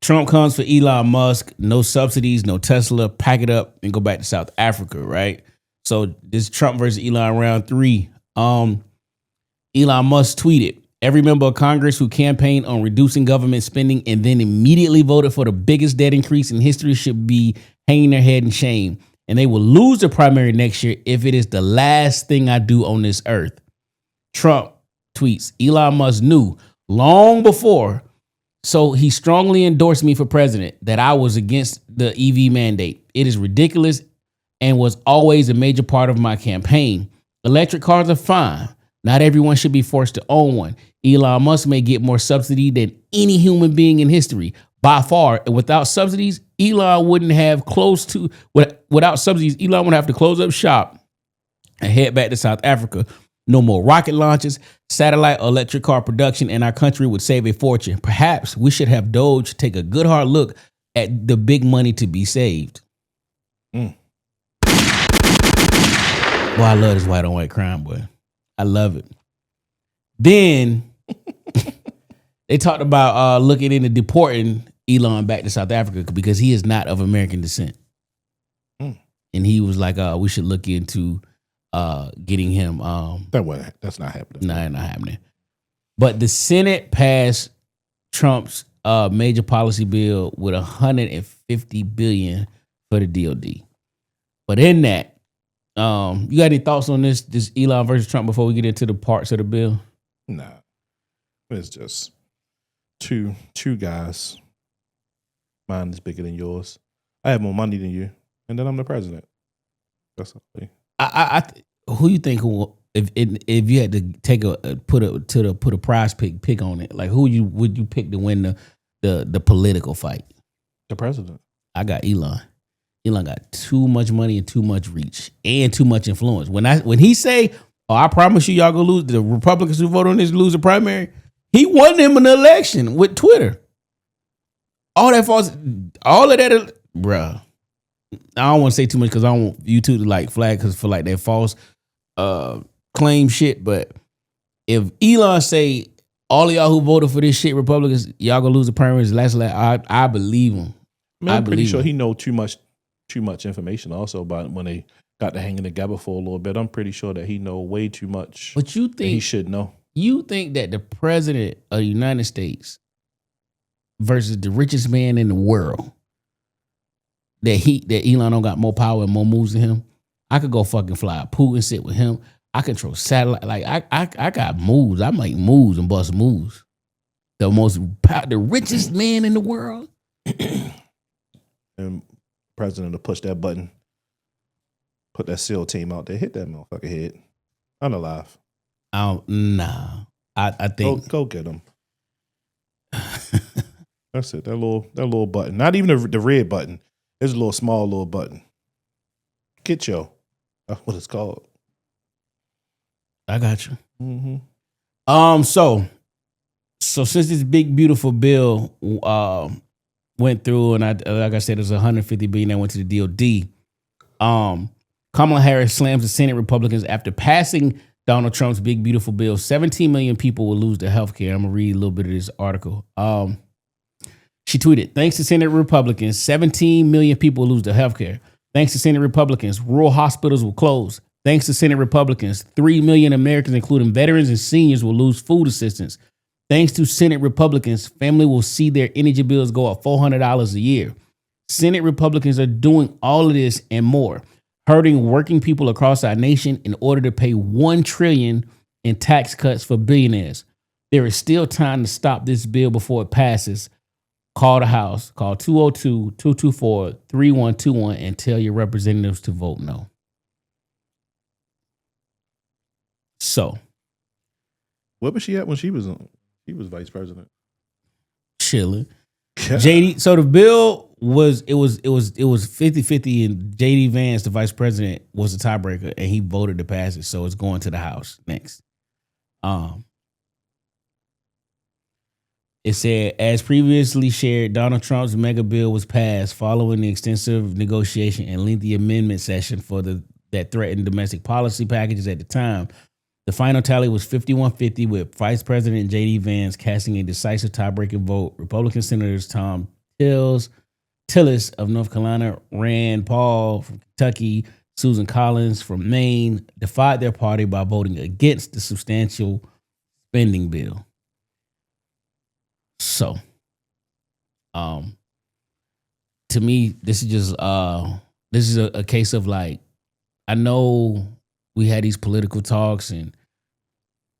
Trump comes for Elon Musk. No subsidies, no Tesla. Pack it up and go back to South Africa, right? So this Trump versus Elon round 3. Elon Musk tweeted, every member of Congress who campaigned on reducing government spending and then immediately voted for the biggest debt increase in history should be hanging their head in shame. And they will lose the primary next year if it is the last thing I do on this earth. Trump tweets, Elon Musk knew long before, so he strongly endorsed me for president, that I was against the EV mandate. It is ridiculous and was always a major part of my campaign. Electric cars are fine. Not everyone should be forced to own one. Elon Musk may get more subsidy than any human being in history, by far. And without subsidies, Elon wouldn't have without subsidies, Elon would have to close up shop and head back to South Africa. No more rocket launches, satellite or electric car production, and our country would save a fortune. Perhaps we should have Doge take a good hard look at the big money to be saved. Boy, I love this white on white crime, boy. I love it. Then they talked about looking into deporting Elon back to South Africa because he is not of American descent. And he was like, we should look into getting him. That's not happening. No, not happening. But the Senate passed Trump's major policy bill with $150 billion for the DOD. But in that, you got any thoughts on this Elon versus Trump before we get into the parts of the bill? Nah, it's just two guys. Mine is bigger than yours. I have more money than you, and then I'm the president. That's all. Who you think if you had to take put a prize pick on it, like who would you pick to win the political fight? The president. I got Elon. Elon got too much money and too much reach and too much influence. When he say, "Oh, I promise you, y'all gonna lose," the Republicans who vote on this lose the primary. He won them an election with Twitter. All of that, bruh. I don't want to say too much because I don't want YouTube to like flag for like that false claim shit. But if Elon say all of y'all who voted for this shit, Republicans, y'all gonna lose the primaries, I believe him. I'm pretty sure he know too much information also about when they got to hanging together for a little bit. I'm pretty sure that he know way too much. But you think he should know? You think that the president of the United States versus the richest man in the world, that Elon don't got more power and more moves than him? I could go fucking fly a pool and sit with him. I control satellite. Like I got moves. I make moves and bust moves. The richest man in the world. And president to push that button, put that SEAL team out there, hit that motherfucker head. Unalive. Nah. I think go get him. That's it. That little button. Not even the red button. It's a small little button. Get yo. That's what it's called. I got you. Mm-hmm. So since this big beautiful bill went through, and like I said, it was $150 billion that went to the DOD. Kamala Harris slams the Senate Republicans after passing Donald Trump's big beautiful bill. 17 million people will lose their health care. I'm gonna read a little bit of this article. She tweeted, "Thanks to Senate Republicans, 17 million people will lose their health care. Thanks to Senate Republicans, rural hospitals will close. Thanks to Senate Republicans, 3 million Americans, including veterans and seniors, will lose food assistance. Thanks to Senate Republicans, family will see their energy bills go up $400 a year. Senate Republicans are doing all of this and more, hurting working people across our nation in order to pay $1 trillion in tax cuts for billionaires. There is still time to stop this bill before it passes. Call the House. Call 202-224-3121 and tell your representatives to vote no." So, What was she at when she was vice president? chilling. JD. So the bill was 50-50, and JD Vance, the vice president, was the tiebreaker, and he voted to pass it. So it's going to the House next. It said, as previously shared, Donald Trump's mega bill was passed following the extensive negotiation and lengthy amendment session that threatened domestic policy packages at the time. The final tally was 51-50, with Vice President J.D. Vance casting a decisive tie-breaking vote. Republican Senators Tom Tillis of North Carolina, Rand Paul from Kentucky, Susan Collins from Maine defied their party by voting against the substantial spending bill. So, to me, this is just a case of, like, I know we had these political talks, and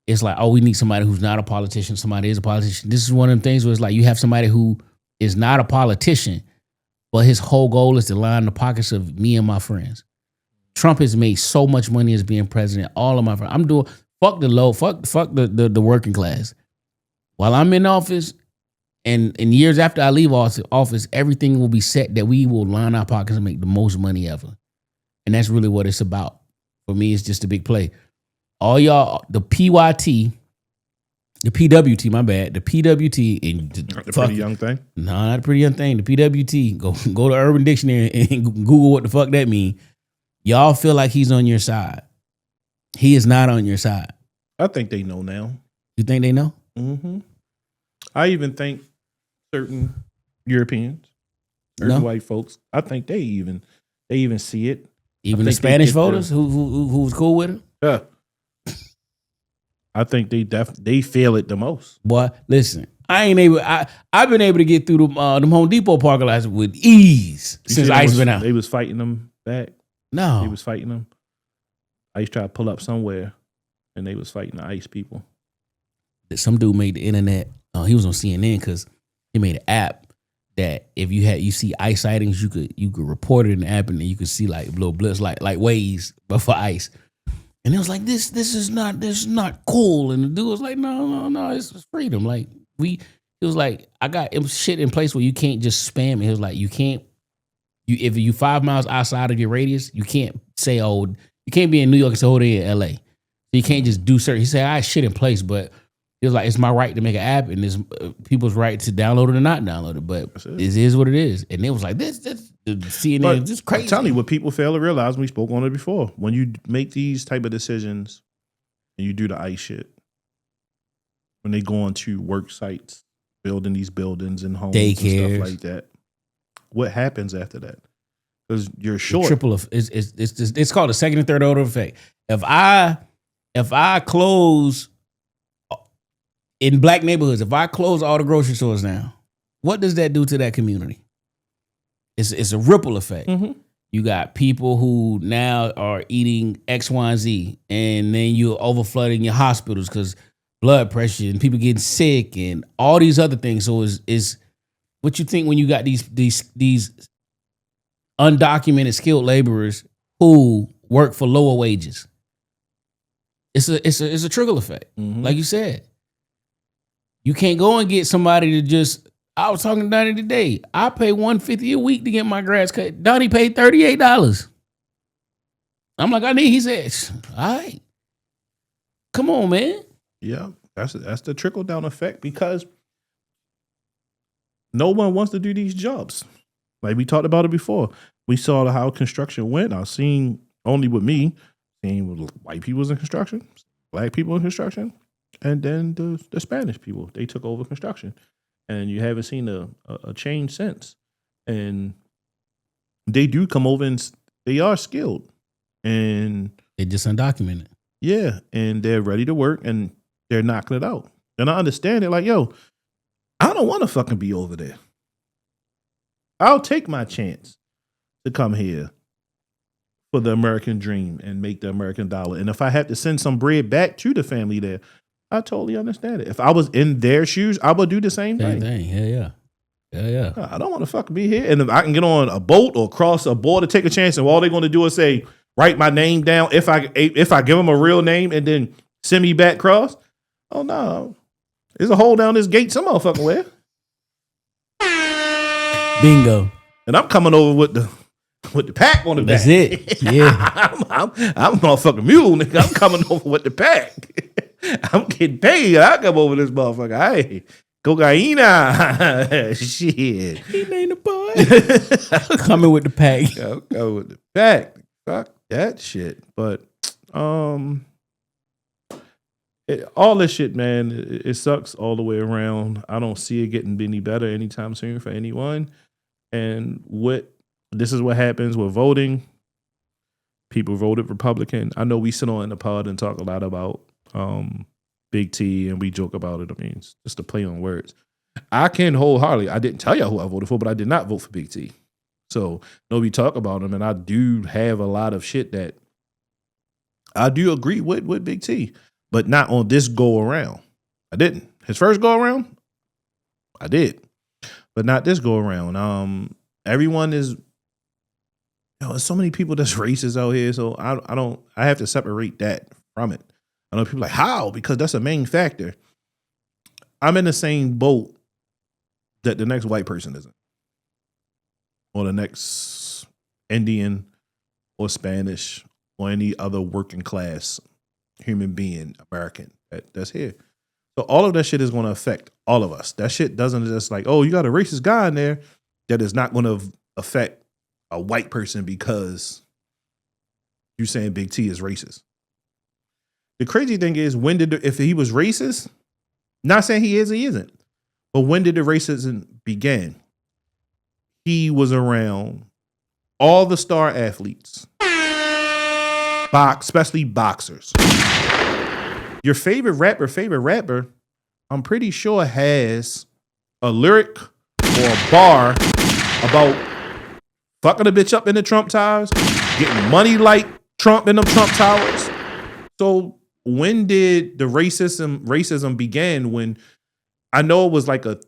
it's like, oh, we need somebody who's not a politician. Somebody is a politician. This is one of them things where it's like you have somebody who is not a politician, but his whole goal is to line the pockets of me and my friends. Trump has made so much money as being president. All of my friends. I'm doing fuck the working class. While I'm in office, and in years after I leave office, everything will be set that we will line our pockets and make the most money ever. And that's really what it's about. For me, it's just a big play. All y'all, the PYT, the PWT, my bad, the PWT, and The Pretty Young Thing? No, not a Pretty Young Thing. The PWT, go to Urban Dictionary and Google what the fuck that means. Y'all feel like he's on your side. He is not on your side. I think they know now. You think they know? Mm-hmm. I even think certain Europeans, certain white folks, I think they even see it. Even the Spanish voters who was cool with him? Yeah. I think they feel it the most. Boy, listen, I've been able to get through them Home Depot parking lots with ease since ICE been out. They was fighting them back. No. They was fighting them. ICE tried to pull up somewhere, and they was fighting the ICE people. Some dude made the internet. He was on CNN because he made an app that if you see ICE sightings, you could report it in the app, and then you could see like little blips like Waze, but for ICE. And it was like, this is not cool. And the dude was like, no, it's freedom. Like it was like, I got shit in place where you can't just spam it. It was like, if you 5 miles outside of your radius, you can't say, oh, you can't be in New York and say, oh, they're in LA. So you can't just do certain. He said, I have shit in place, but it was like, it's my right to make an app, and it's people's right to download it or not download it. But it is what it is. And it was like, this CNN is crazy. I'm telling you, what people fail to realize, and we spoke on it before, when you make these type of decisions and you do the ICE shit, when they go onto work sites, building these buildings and homes and stuff like that, what happens after that? Because you're short. It's called a second and third order effect. If I close in black neighborhoods, if I close all the grocery stores down, what does that do to that community? It's a ripple effect. Mm-hmm. You got people who now are eating X, Y, and Z, and then you're overflooding your hospitals because blood pressure and people getting sick and all these other things. So is what you think when you got these undocumented skilled laborers who work for lower wages? It's a trickle effect, like you said. You can't go and get somebody to just. I was talking to Donnie today. I pay $150 a week to get my grass cut. Donnie paid $38. I'm like, I need. He said, all right, come on, man. Yeah, that's the trickle down effect because no one wants to do these jobs. Like we talked about it before. We saw how construction went. I've seen only with me, seeing white people was in construction, black people in construction, and then the Spanish people. They took over construction. And you haven't seen a change since. And they do come over and they are skilled. And they just undocumented. Yeah. And they're ready to work and they're knocking it out. And I understand it like, yo, I don't want to fucking be over there. I'll take my chance to come here for the American dream and make the American dollar. And if I have to send some bread back to the family there, I totally understand it. If I was in their shoes, I would do the same thing. Yeah. I don't want to fucking be here. And if I can get on a boat or cross a border, take a chance, and all they're going to do is say, write my name down. If I give them a real name and then send me back cross, oh no, there's a hole down this gate some motherfucking way. Bingo. And I'm coming over with the pack on the back. That's it. Yeah. I'm a motherfucking mule, nigga. I'm coming over with the pack. I'm getting paid. I come over this motherfucker. Hey, cocaina. Shit. He named the boy. Coming with the pack. I'll go with the pack. Fuck that shit. But all this shit, man, it sucks all the way around. I don't see it getting any better anytime soon for anyone. And this is what happens with voting. People voted Republican. I know we sit on in the pod and talk a lot about Big T, and we joke about it. I mean, it's just a play on words. I can wholeheartedly, I didn't tell y'all who I voted for, but I did not vote for Big T. So, we talk about him, and I do have a lot of shit that I do agree with Big T, but not on this go around. I didn't. His first go around, I did, but not this go around. Everyone is, there's so many people that's racist out here, so I have to separate that from it. I know people like, how? Because that's a main factor. I'm in the same boat that the next white person is in. Or the next Indian or Spanish or any other working class human being, American, that's here. So all of that shit is going to affect all of us. That shit doesn't just like, oh, you got a racist guy in there. That is not going to affect a white person because you're saying Big T is racist. The crazy thing is, if he was racist, not saying he is or he isn't, but when did the racism begin? He was around all the star athletes, especially boxers. Your favorite rapper, I'm pretty sure has a lyric or a bar about fucking a bitch up in the Trump Towers, getting money like Trump in them Trump Towers. So when did the racism begin? When I know it was like a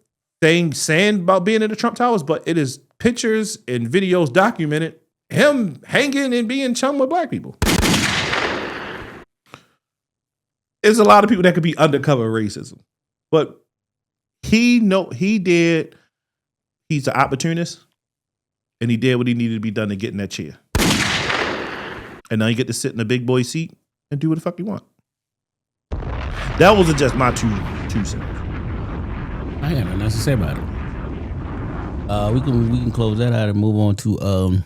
thing saying about being in the Trump Towers, but it is pictures and videos documented him hanging and being chum with black people. There's a lot of people that could be undercover racism, but he did. He's an opportunist, and he did what he needed to be done to get in that chair. And now you get to sit in a big boy seat and do what the fuck you want. That was just my two cents. I ain't got nothing else to say about it. We can close that out and move on to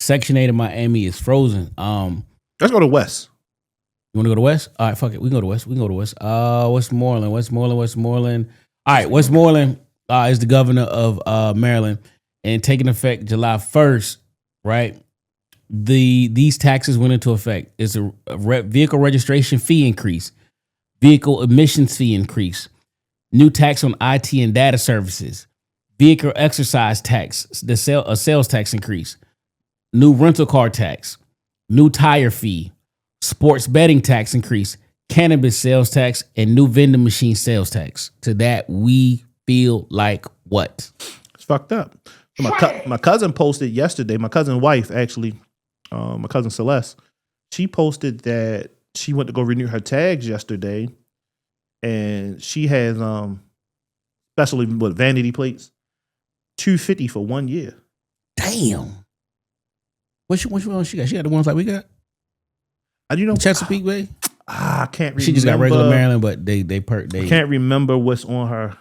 Section 8 of Miami is frozen. Let's go to West. You want to go to West? All right, fuck it. We can go to West. Westmoreland. All right, Westmoreland is the governor of Maryland, and taking effect July 1st, right? These taxes went into effect. It's a vehicle registration fee increase, vehicle emissions fee increase, new tax on IT and data services, vehicle exercise tax, a sales tax increase, new rental car tax, new tire fee, sports betting tax increase, cannabis sales tax, and new vending machine sales tax. To that, we feel like what? It's fucked up. So my cousin posted yesterday, my cousin's wife, actually, my cousin Celeste, she posted that she went to go renew her tags yesterday, and she has, especially with vanity plates, $250 for 1 year. Damn. Which one she got? She got the ones like we got? Chesapeake Bay? I can't remember. She just got regular Maryland, but they can't remember what's on her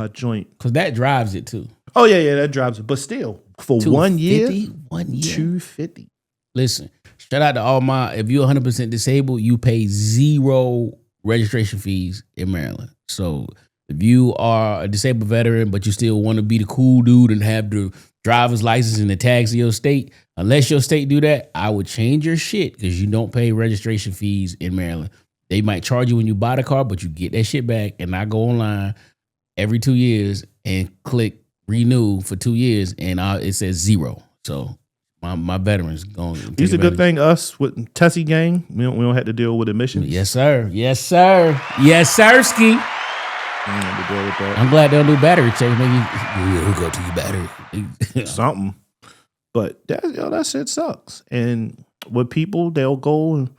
joint. Because that drives it too. Oh, yeah, that drives it. But still, for 1 year, 1 year. $250. Listen, shout out to all if you're 100% disabled, you pay 0 registration fees in Maryland. So if you are a disabled veteran, but you still want to be the cool dude and have the driver's license and the tags of your state, unless your state do that, I would change your shit because you don't pay registration fees in Maryland. They might charge you when you buy the car, but you get that shit back. And I go online every 2 years and click renew for 2 years, and it says 0. So my veterans going. It's a good thing us with Tessie gang, we don't have to deal with admissions. Yes, sir. Yes, sir. Yes, sir. Ski. I'm glad they don't do battery checks. Maybe you go to your battery. Something. But that shit sucks. And with people, they'll go and,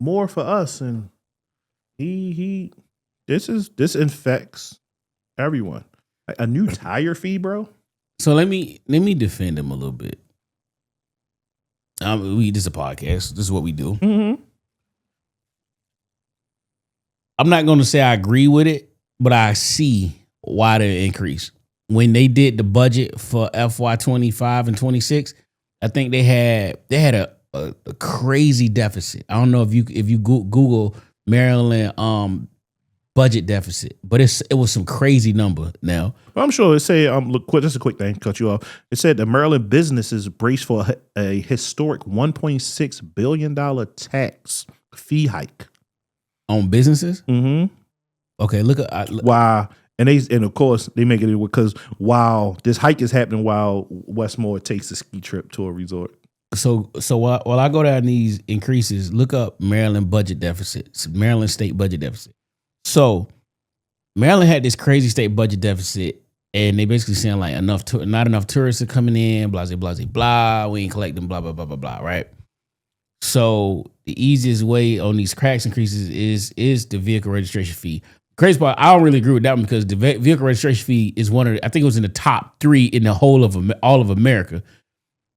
more for us. And this infects everyone. Like a new tire fee, bro. So let me defend him a little bit. This is a podcast. This is what we do. Mm-hmm. I'm not going to say I agree with it, but I see why the increase. When they did the budget for FY25 and 26, I think they had a crazy deficit. I don't know if you Google Maryland budget deficit, but it was some crazy number. Now I'm sure it say look, just a quick thing, cut you off. It said the Maryland businesses braced for a historic $1.6 billion tax fee hike on businesses. Mm-hmm. Okay, look at wow. And of course they make it because while this hike is happening while Wes Moore takes a ski trip to a resort. So while I go down these increases, look up Maryland budget deficit, Maryland state budget deficit. So Maryland had this crazy state budget deficit, and they basically saying like not enough tourists are coming in, blah blah blah blah. We ain't collecting, blah blah blah blah blah. Right. So the easiest way on these tax increases is the vehicle registration fee. Crazy part, I don't really agree with that one because the vehicle registration fee is I think it was in the top 3 in the whole of all of America.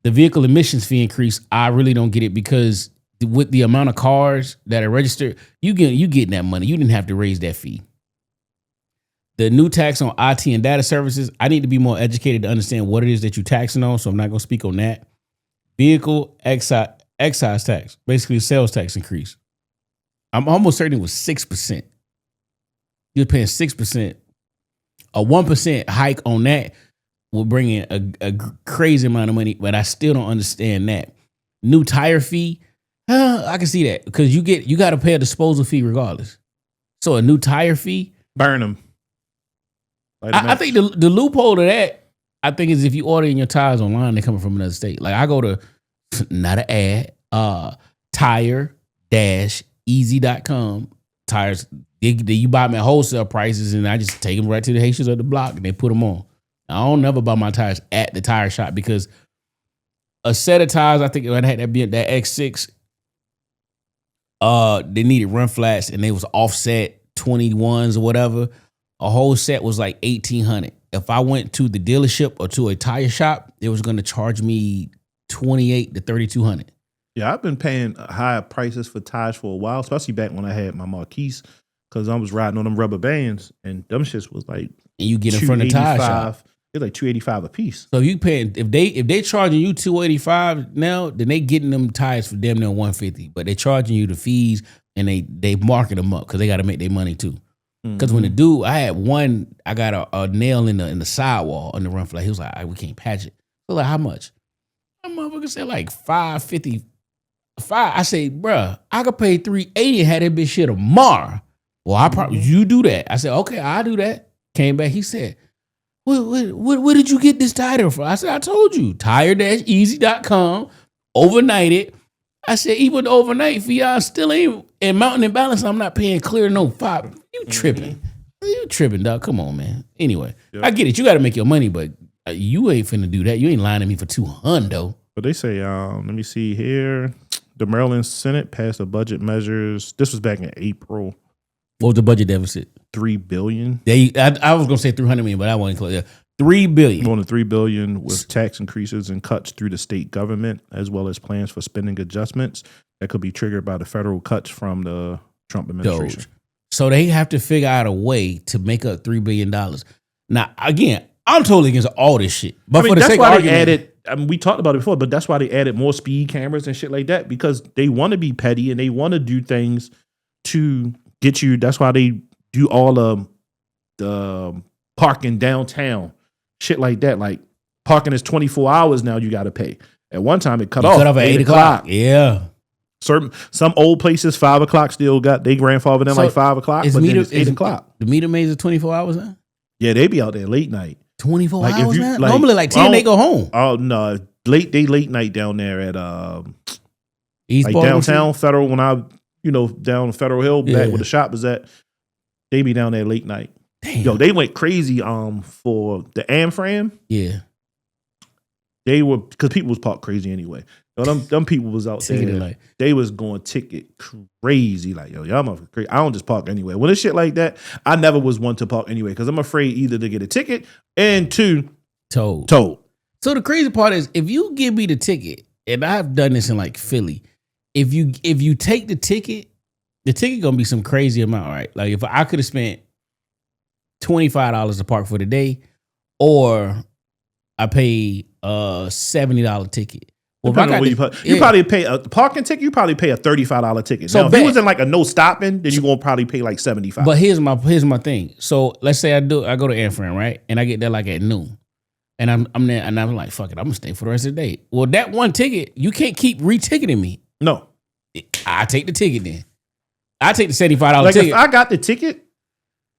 The vehicle emissions fee increase, I really don't get it because with the amount of cars that are registered, you getting that money. You didn't have to raise that fee. The new tax on IT and data services, I need to be more educated to understand what it is that you're taxing on, so I'm not going to speak on that. Vehicle excise tax, basically sales tax increase. I'm almost certain it was 6%. You're paying 6%. A 1% hike on that will bring in a crazy amount of money, but I still don't understand that. New tire fee, I can see that because you got to pay a disposal fee regardless. So a new tire fee, burn them. I think the loophole to that, I think, is if you ordering your tires online, they're coming from another state. Like I go to, not an ad, tire-easy.com. Tires, you buy them at wholesale prices, and I just take them right to the Haitians at the block, and they put them on. I don't never buy my tires at the tire shop because a set of tires, I think when I had that X6, they needed run flats, and they was offset 21s or whatever. A whole set was like $1,800. If I went to the dealership or to a tire shop, it was going to charge me $2,800 to $3,200. Yeah, I've been paying higher prices for tires for a while, especially back when I had my Marquise, because I was riding on them rubber bands, and them shits was like, and you get in front of the tire shop, it's like $285 a piece. So you paying if they charging you $285 now, then they getting them tires for damn near $150, but they charging you the fees, and they marking them up because they got to make their money too. Because when the dude, I got a nail in the sidewall on the run flat. He was like, we can't patch it. So like, how much? That motherfucker said like $555. I say, bruh, I could pay $380 and have that bitch shit tomorrow. Well, you do that. I said, okay, I'll do that. Came back, he said, Where did you get this tire from? I said, I told you, tire-easy.com, overnight it. I said, even the overnight for y'all still ain't, and Mountain and Balance, I'm not paying clear no $5. You tripping. You tripping, dog. Come on, man. Anyway, I get it. You got to make your money, but you ain't finna do that. You ain't lying to me for $200. But they say, let me see here. The Maryland Senate passed a budget measures. This was back in April. What was the budget deficit? $3 billion. I was gonna say $300 million, but I wasn't clear. $3 billion. More than $3 billion with tax increases and cuts through the state government, as well as plans for spending adjustments that could be triggered by the federal cuts from the Trump administration. So they have to figure out a way to make up $3 billion. Now, again, I'm totally against all this shit. But for the that's sake why of argument, they added. I mean, we talked about it before, but that's why they added more speed cameras and shit like that, because they want to be petty and they want to do things to get you. That's why they do all of the parking downtown, shit like that. Like parking is 24 hours now. You got to pay. At one time, it cut off at 8 o'clock. Yeah. Some old places 5 o'clock still got they grandfather them like 5 o'clock, but then it's 8 o'clock. The meter maids are 24 hours now. Yeah, they be out there late night. 24 like hours if you, now? like, Normally like 10 they go home. Oh no, late night down there at East like Baltimore downtown Federal, when I down Federal Hill back where the shop is at, they be down there late night. Damn. Yo, they went crazy for the Amfram. Yeah. They were, because people was parked crazy anyway. Yo, them people was out there. Like, they was going ticket crazy. Like, yo, y'all motherfuckers crazy. I don't just park anyway. When it's shit like that, I never was one to park anyway, because I'm afraid either to get a ticket and to towed. So the crazy part is, if you give me the ticket, and I've done this in like Philly, if you take the ticket gonna be some crazy amount, right? Like if I could have spent $25 to park for the day, or I paid $70 ticket. Well, you probably pay a parking ticket. You probably pay a $35 ticket. So now, if you was in like a no stopping, then you gonna probably pay like $75. But here's my thing. So let's say I go to Anfran, right, and I get there like at noon, and I'm there, and I'm like, fuck it, I'm gonna stay for the rest of the day. Well, that one ticket, you can't keep reticketing me. No, I take the ticket then. I take the $75 like ticket. If I got the ticket,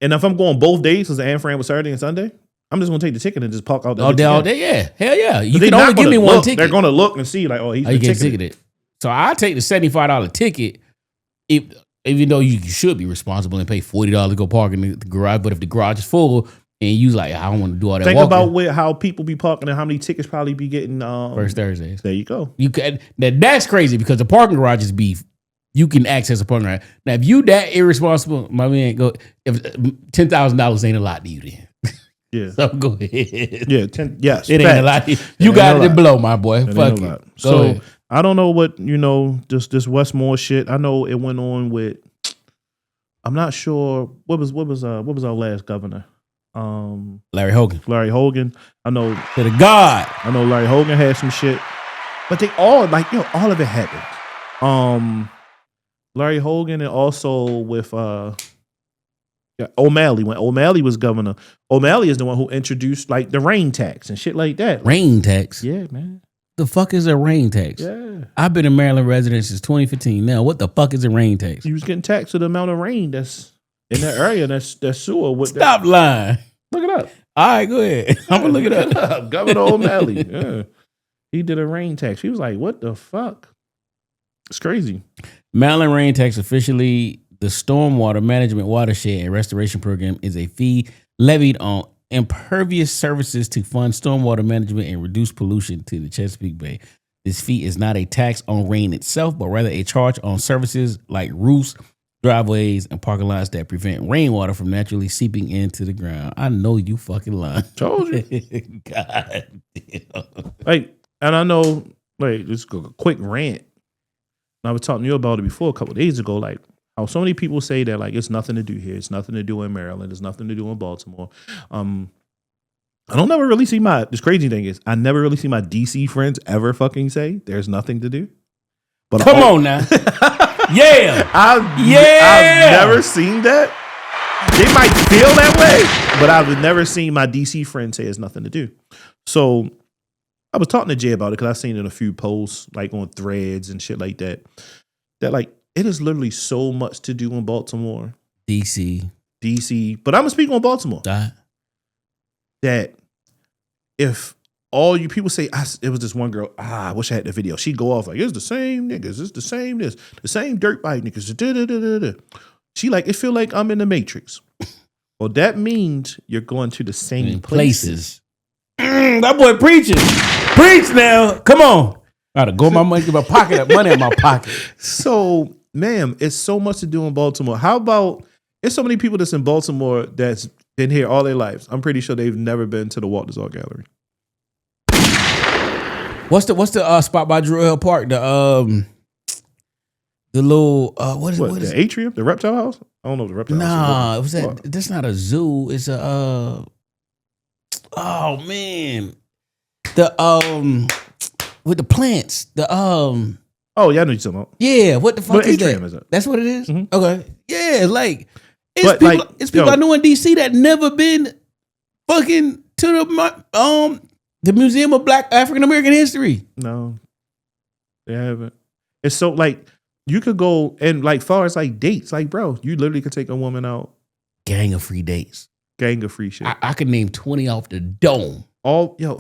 and if I'm going both days, because the Anfran was Saturday and Sunday, I'm just gonna take the ticket and just park out all day. Yeah, hell yeah. You can only only give me one ticket. They're gonna look and see like, oh, he's ticketed. So I take the $75 ticket, even though you should be responsible and pay $40 to go park in the garage. But if the garage is full and you like, I don't want to do all that. Think about how people be parking and how many tickets probably be getting first Thursdays. There you go. That's crazy, because the parking garage is beef. You can access a parking garage. Now, if you that irresponsible, my man, if $10,000 ain't a lot to you then. Yeah. So go ahead. Yeah. Yes. It ain't a lot. You got it to blow, my boy. Fuck it. So I don't know what, this Wes Moore shit. I know it went on with, I'm not sure what was our last governor? Larry Hogan. I know to the God. I know Larry Hogan had some shit. But they all all of it happened. Larry Hogan, and also with O'Malley, when O'Malley was governor. O'Malley is the one who introduced like the rain tax and shit like that. Rain tax? Yeah, man. The fuck is a rain tax? Yeah. I've been a Maryland resident since 2015. Now, what the fuck is a rain tax? You was getting taxed for the amount of rain that's in that area. That's sewer. Stop lying. Look it up. All right, go ahead. I'm gonna look it up. Governor O'Malley. Yeah. He did a rain tax. He was like, what the fuck? It's crazy. Maryland rain tax, officially the Stormwater Management Watershed and Restoration Program, is a fee levied on impervious surfaces to fund stormwater management and reduce pollution to the Chesapeake Bay. This fee is not a tax on rain itself, but rather a charge on services like roofs, driveways, and parking lots that prevent rainwater from naturally seeping into the ground. I know you fucking lying. Told you. God damn. Like, and I know, like, just a quick rant. I was talking to you about it before a couple of days ago, like how so many people say that like it's nothing to do here, it's nothing to do in Maryland, it's nothing to do in Baltimore. I don't never really see this crazy thing is I never really see my DC friends ever fucking say there's nothing to do. But come on now. Yeah. I've never seen that. They might feel that way, but I've never seen my DC friends say there's nothing to do. So I was talking to Jay about it because I've seen it in a few posts, like on threads and shit like that. That like it is literally so much to do in Baltimore, DC, but I'm gonna speak on Baltimore. That if all you people say, it was this one girl, I wish I had the video. She go off like, it's the same niggas, it's the same this, the same dirt bike niggas. She like, it feel like I'm in the Matrix. Well, that means you're going to the same places. That boy preaching. Preach now. Come on. I gotta go in my money, get my pocket, money in my pocket. So, ma'am, it's so much to do in Baltimore. How about, it's so many people that's in Baltimore that's been here all their lives. I'm pretty sure they've never been to the Walters Art Gallery. What's the spot by Drew Hill Park? The little what is the atrium? The reptile house? I don't know the reptile house. Nah, it was that. That's not a zoo. It's a oh man, the with the plants. The oh yeah, I know what you're talking about. Yeah, what the fuck What is atrium that? is it? That's what it is? Mm-hmm. Okay, yeah, like But, it's people I know in DC that never been fucking to the Museum of Black African American History. No, they haven't. It's so like you could go and like far as like dates, like bro, you literally could take a woman out. Gang of free dates. Gang of free shit. I could name 20 off the dome.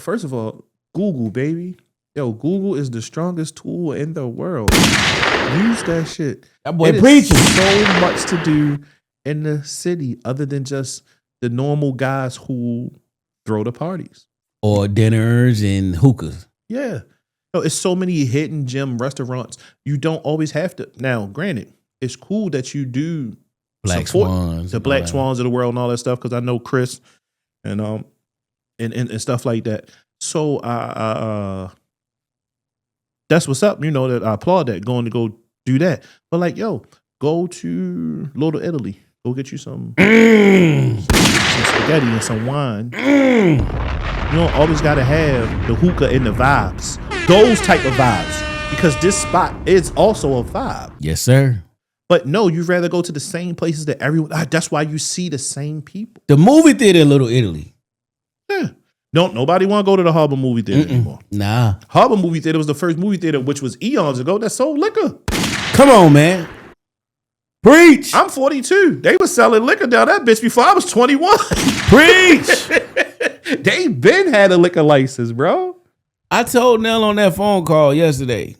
First of all, Google, baby. Yo, Google is the strongest tool in the world. Use that shit. That boy It is preaching. so much to do in the city other than just the normal guys who throw the parties. Or dinners and hookahs. Yeah. No, it's so many hidden gem restaurants. You don't always have to. Now, granted, it's cool that you do Black support Swans. the Black Swans of the world and all that stuff because I know Chris and stuff like that. So that's what's up. You know that I applaud that going to go do that. But like, yo, go to Little Italy. Go get you some spaghetti and some wine. You don't always got to have the hookah and the vibes. Those type of vibes. Because this spot is also a vibe. Yes, sir. But no, you'd rather go to the same places that everyone... that's why you see the same people. The movie theater in Little Italy. Yeah. Nobody want to go to the Harbor movie theater anymore. Nah. Harbor movie theater was the first movie theater, which was eons ago, that sold liquor. Come on, man. Preach. I'm 42. They was selling liquor down that bitch before I was 21. Preach. They been had a liquor license, bro. I told Nell on that phone call yesterday.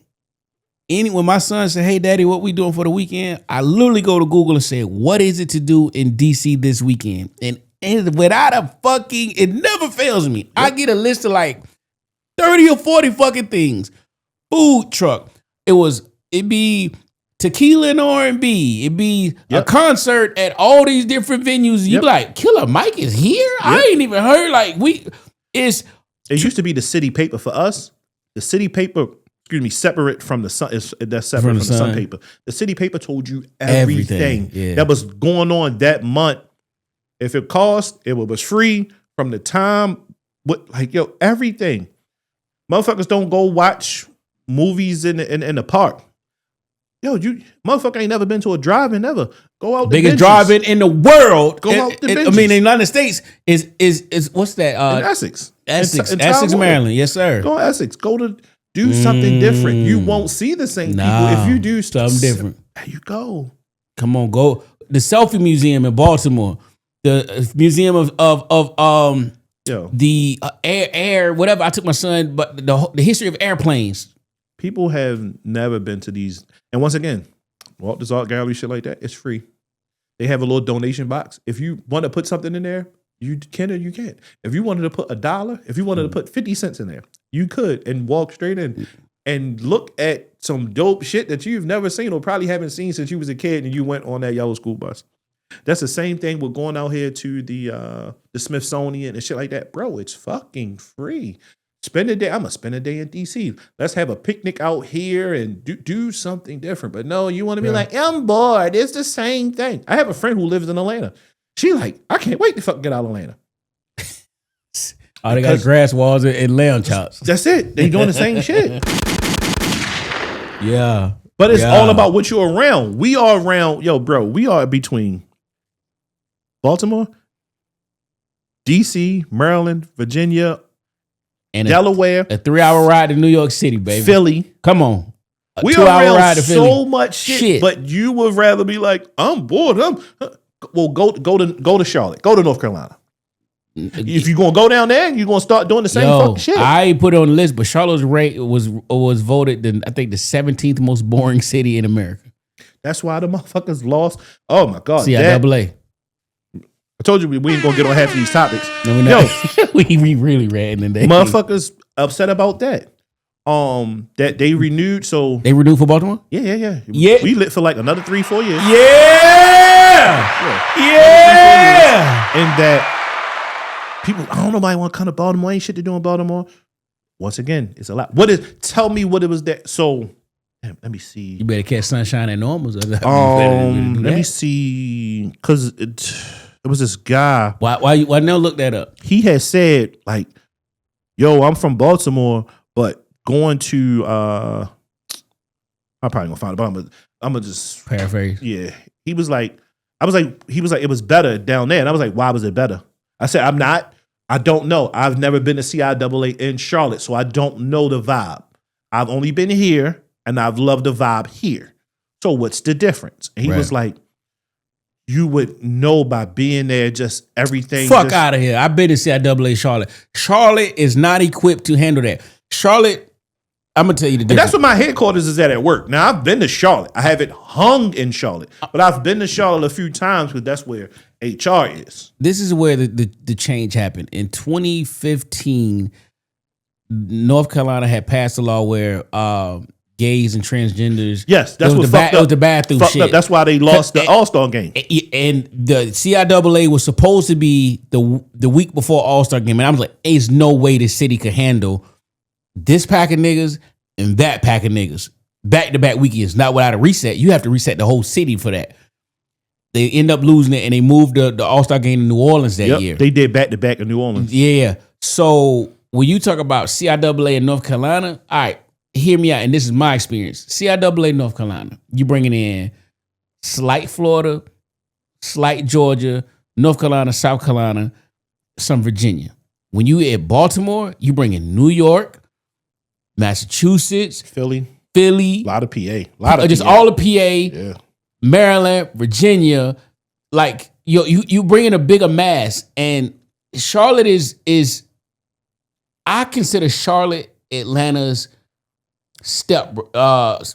When my son said, "Hey, Daddy, what we doing for the weekend?" I literally go to Google and say, "What is it to do in DC this weekend?" And without a fucking, it never fails me. Yep. I get a list of like 30 or 40 fucking things. Food truck. It'd be tequila and R&B. It'd be a concert at all these different venues. You be like, Killer Mike is here? Yep. I ain't even heard. Like it used to be the city paper for us. The city paper, separate from the sun. That's separate from the sun paper. The city paper told you everything. That was going on that month. If it cost, it was free from the time. Everything. Motherfuckers don't go watch movies in the park. Yo, you motherfucker ain't never been to a drive-in ever. Go out. Biggest drive-in in the world. Go out the benches. I mean, the United States is what's that? In Essex. Essex, Maryland. Yes, sir. Go to Essex. Go to do something different. You won't see the same people if you do something different. There you go. Come on, go. The Selfie Museum in Baltimore. The Museum of the air, whatever. I took my son, but the history of airplanes. People have never been to these. And once again, Walters Art Gallery, shit like that, it's free. They have a little donation box. If you want to put something in there, you can or you can't. If you wanted to put $1, if you wanted to put 50 cents in there, you could and walk straight in and look at some dope shit that you've never seen or probably haven't seen since you was a kid and you went on that yellow school bus. That's the same thing with going out here to the Smithsonian and shit like that. Bro, it's fucking free. Spend a day. I'm going to spend a day in DC. Let's have a picnic out here and do something different. But no, you want to be like, I'm bored. It's the same thing. I have a friend who lives in Atlanta. She like, I can't wait to fucking get out of Atlanta. Oh, they got grass walls and lamb chops. That's it. They doing the same shit. Yeah. But it's all about what you're around. We are around, we are between Baltimore, DC, Maryland, Virginia, and Delaware. A 3-hour ride to New York City, baby. Philly. Come on. We are around so much shit, but you would rather be like, I'm bored. Well, go to Charlotte. Go to North Carolina. If you're gonna go down there, you're gonna start doing the same fucking shit. I ain't put it on the list, but Charlotte's rate was voted I think the 17th most boring city in America. That's why the motherfuckers lost. Oh my god. CIAA. I told you we ain't gonna get on half of these topics. No, we not. we really ran in there. Motherfuckers upset about that. That they renewed. So they renewed for Baltimore? Yeah. We lit for like another 3-4 years. Yeah. And that people, I don't know why want to come to Baltimore. Ain't shit to do in Baltimore. Once again, it's a lot. Tell me what it was that. So let me see. You better catch sunshine at normals. Let me see. Because it was this guy. Why Nell look that up? He had said like, "Yo, I'm from Baltimore, but going to I'm probably gonna find it, but I'm gonna just paraphrase." Yeah, he was like, it was better down there, and I was like, why was it better? I said, I don't know. I've never been to CIAA in Charlotte, so I don't know the vibe. I've only been here, and I've loved the vibe here. So what's the difference? And he was like, you would know by being there, just everything. Fuck out of here. I've been to CIAA Charlotte. Charlotte is not equipped to handle that. Charlotte, I'm going to tell you the difference. And that's what my headquarters is at work. Now, I've been to Charlotte. I haven't hung in Charlotte, but I've been to Charlotte a few times because that's where HR is. This is where the change happened. In 2015, North Carolina had passed a law where gays and transgenders. Yes, that's what fucked up. It was the bathroom shit. Up. That's why they lost the All-Star game. And the CIAA was supposed to be the week before All-Star game. And I was like, there's no way this city could handle this pack of niggas and that pack of niggas. Back-to-back weekends, not without a reset. You have to reset the whole city for that. They end up losing it, and they moved the All-Star game to New Orleans that year. They did back-to-back in New Orleans. Yeah. So when you talk about CIAA in North Carolina, all right, hear me out, and this is my experience. CIAA North Carolina, you bringing in slight Florida, slight Georgia, North Carolina, South Carolina, some Virginia. When you at Baltimore, you bring in New York, Massachusetts, Philly, a lot of PA, just all of PA, Maryland, Virginia. Like you bring in a bigger mass, and Charlotte is I consider Charlotte Atlanta's step. That's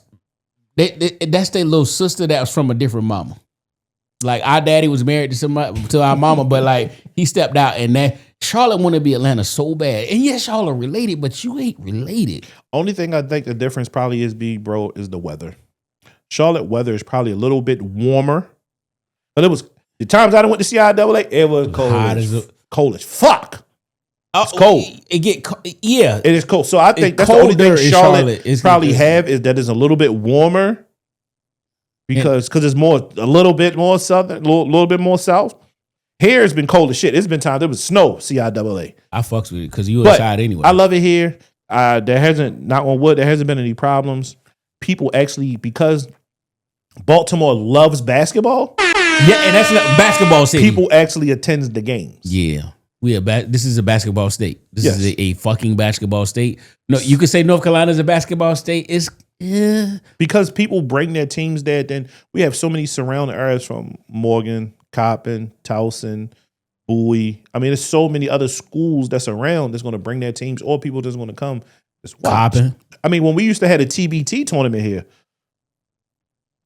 their little sister that was from a different mama. Like our daddy was married to our mama, but like he stepped out, and that Charlotte want to be Atlanta so bad. And yes, y'all are related, but you ain't related. Only thing I think the difference probably is the weather. Charlotte weather is probably a little bit warmer, but it was the times I went to CIAA, it was cold as fuck. It's cold. It is cold. So I think that's the only thing Charlotte probably have is that it's a little bit warmer because it's a little bit more southern, a little bit more south. Here it's been cold as shit. It's been times there was snow. CIAA. I fucks with it because you outside anyway. I love it here. There hasn't, not on wood, there hasn't been any problems. People actually, because Baltimore loves basketball. Yeah, and that's a basketball city. People actually attend the games. Yeah. This is a basketball state. This is a fucking basketball state. No, you could say North Carolina is a basketball state. It's because people bring their teams there. Then we have so many surrounding areas from Morgan, Coppin, Towson, Bowie. I mean, there's so many other schools that's around that's going to bring their teams, or people just going to come. Coppin. I mean, when we used to have a TBT tournament here,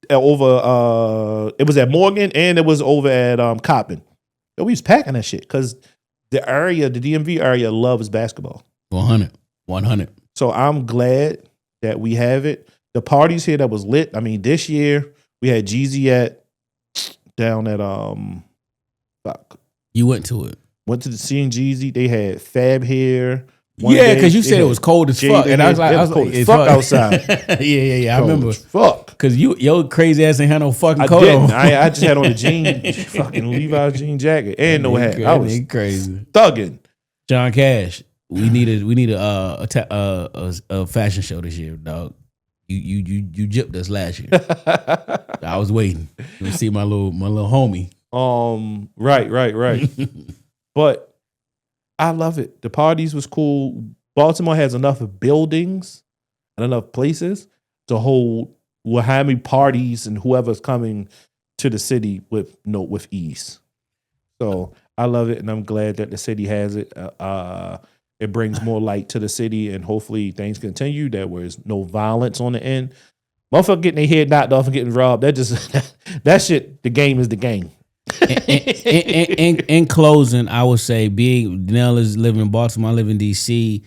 over it was at Morgan and it was over at Coppin. We was packing that shit because the DMV area loves basketball. 100. So I'm glad that we have it. The parties here that was lit. I mean, this year we had Jeezy down at You went to it. Went to seeing Jeezy. They had Fab here. Yeah, because you said it was cold as fuck, and I was like, cold as fuck outside. Yeah. I remember. Fuck. Because your crazy ass ain't had no fucking coat on. I just had on a fucking Levi's jean jacket and no hat. I was crazy thugging. John Cash, we need a fashion show this year, dog. You gypped us last year. I was waiting to see my little homie. Right. But I love it. The parties was cool. Baltimore has enough buildings and enough places to hold how many parties and whoever's coming to the city with ease. So I love it, and I'm glad that the city has it. It brings more light to the city, and hopefully things continue. That there's no violence on the end. Motherfucker getting their head knocked off and getting robbed. That just that shit. The game is the game. In closing, I would say, being Nell is living in Baltimore, I live in DC.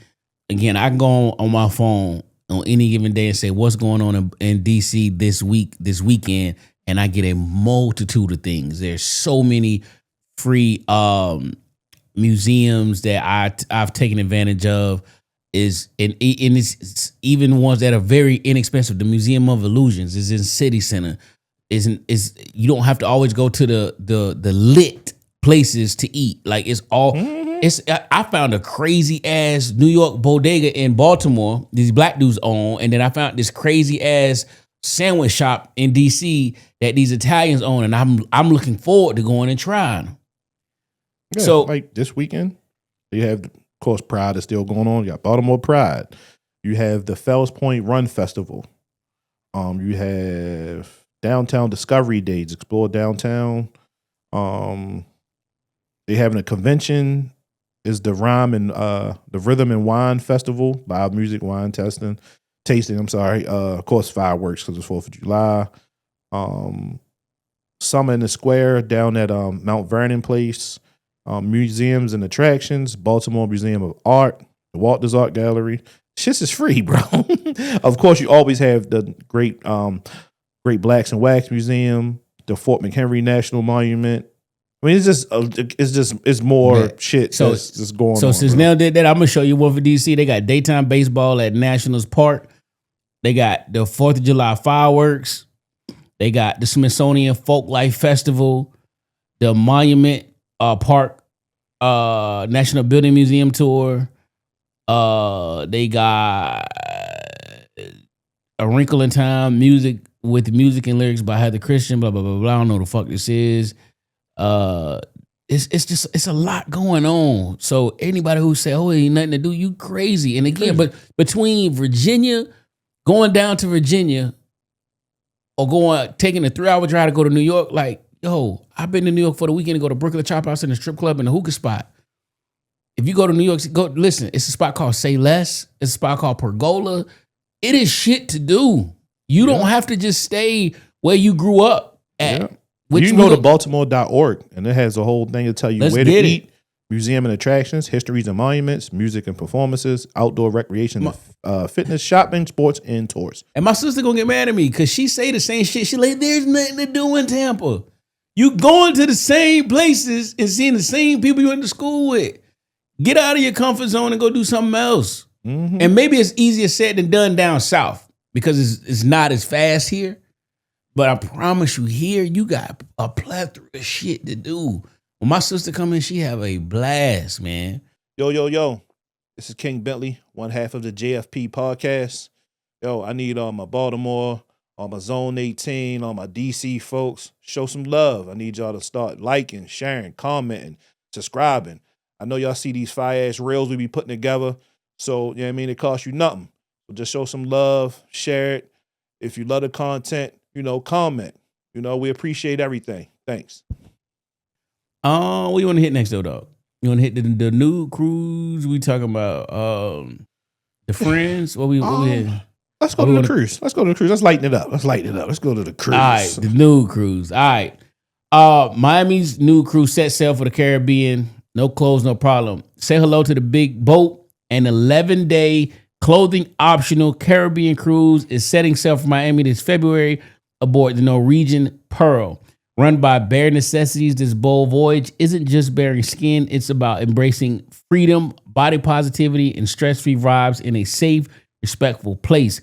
Again, I can go on my phone on any given day and say what's going on in DC this weekend, and I get a multitude of things. There's so many free museums that I've taken advantage of. And it's even ones that are very inexpensive. The Museum of Illusions is in City Center. Is you don't have to always go to the lit places to eat. Like it's all. I found a crazy ass New York bodega in Baltimore. These black dudes own, and then I found this crazy ass sandwich shop in DC that these Italians own, and I'm looking forward to going and trying. Yeah, so like this weekend, you have, of course, Pride is still going on. You got Baltimore Pride. You have the Fells Point Run Festival. You have Downtown Discovery Days, explore downtown. They having a convention. Is the the Rhythm and Wine Festival, live music, wine tasting. I'm sorry. Of course, fireworks because it's 4th of July. Summer in the Square down at Mount Vernon Place. Museums and attractions. Baltimore Museum of Art. The Walters Art Gallery. Shit is free, bro. Of course, you always have the great Blacks and Wax Museum. The Fort McHenry National Monument. I mean, it's more shit that's just going on. So since Nell did that, I'm gonna show you one for DC. They got daytime baseball at Nationals Park. They got the 4th of July fireworks. They got the Smithsonian Folklife Festival, the Monument Park National Building Museum tour. They got A Wrinkle in Time, music with music and lyrics by Heather Christian. Blah blah blah blah. I don't know what the fuck this is. It's a lot going on. So anybody who say, "Oh, ain't nothing to do," you crazy. And again, but between Virginia, going down to Virginia, or taking a 3-hour drive to go to New York, like, yo, I've been to New York for the weekend to go to Brooklyn Chop House and the strip club and the hookah spot. If you go to New York, go listen. It's a spot called Say Less. It's a spot called Pergola. It is shit to do. You don't have to just stay where you grew up at. Yeah. You can go to Baltimore.org, and it has a whole thing to tell you where to eat, museum and attractions, histories and monuments, music and performances, outdoor recreation, fitness, shopping, sports, and tours. And my sister gonna get mad at me because she say the same shit. She like, there's nothing to do in Tampa. You going to the same places and seeing the same people you went to school with. Get out of your comfort zone and go do something else. Mm-hmm. And maybe it's easier said than done down south because it's not as fast here. But I promise you, here you got a plethora of shit to do. When my sister come in, she have a blast, man. Yo. This is King Bentley, one half of the JFP podcast. Yo, I need all my Baltimore, all my Zone 18, all my DC folks. Show some love. I need y'all to start liking, sharing, commenting, subscribing. I know y'all see these fire-ass reels we be putting together. So, you know what I mean? It costs you nothing. So just show some love, share it. If you love the content, comment. We appreciate everything. Thanks. What you want to hit next, though, dog? You want to hit the nude cruise? We talking about the friends? What we hit? Let's go to the cruise. Let's go to the cruise. Let's lighten it up. Let's go to the cruise. All right, the nude cruise. All right. Miami's nude cruise set sail for the Caribbean. No clothes, no problem. Say hello to the big boat. An 11-day clothing optional Caribbean cruise is setting sail for Miami this February aboard the Norwegian Pearl. Run by Bare Necessities, this bold voyage isn't just bearing skin. It's about embracing freedom, body positivity, and stress-free vibes in a safe, respectful place.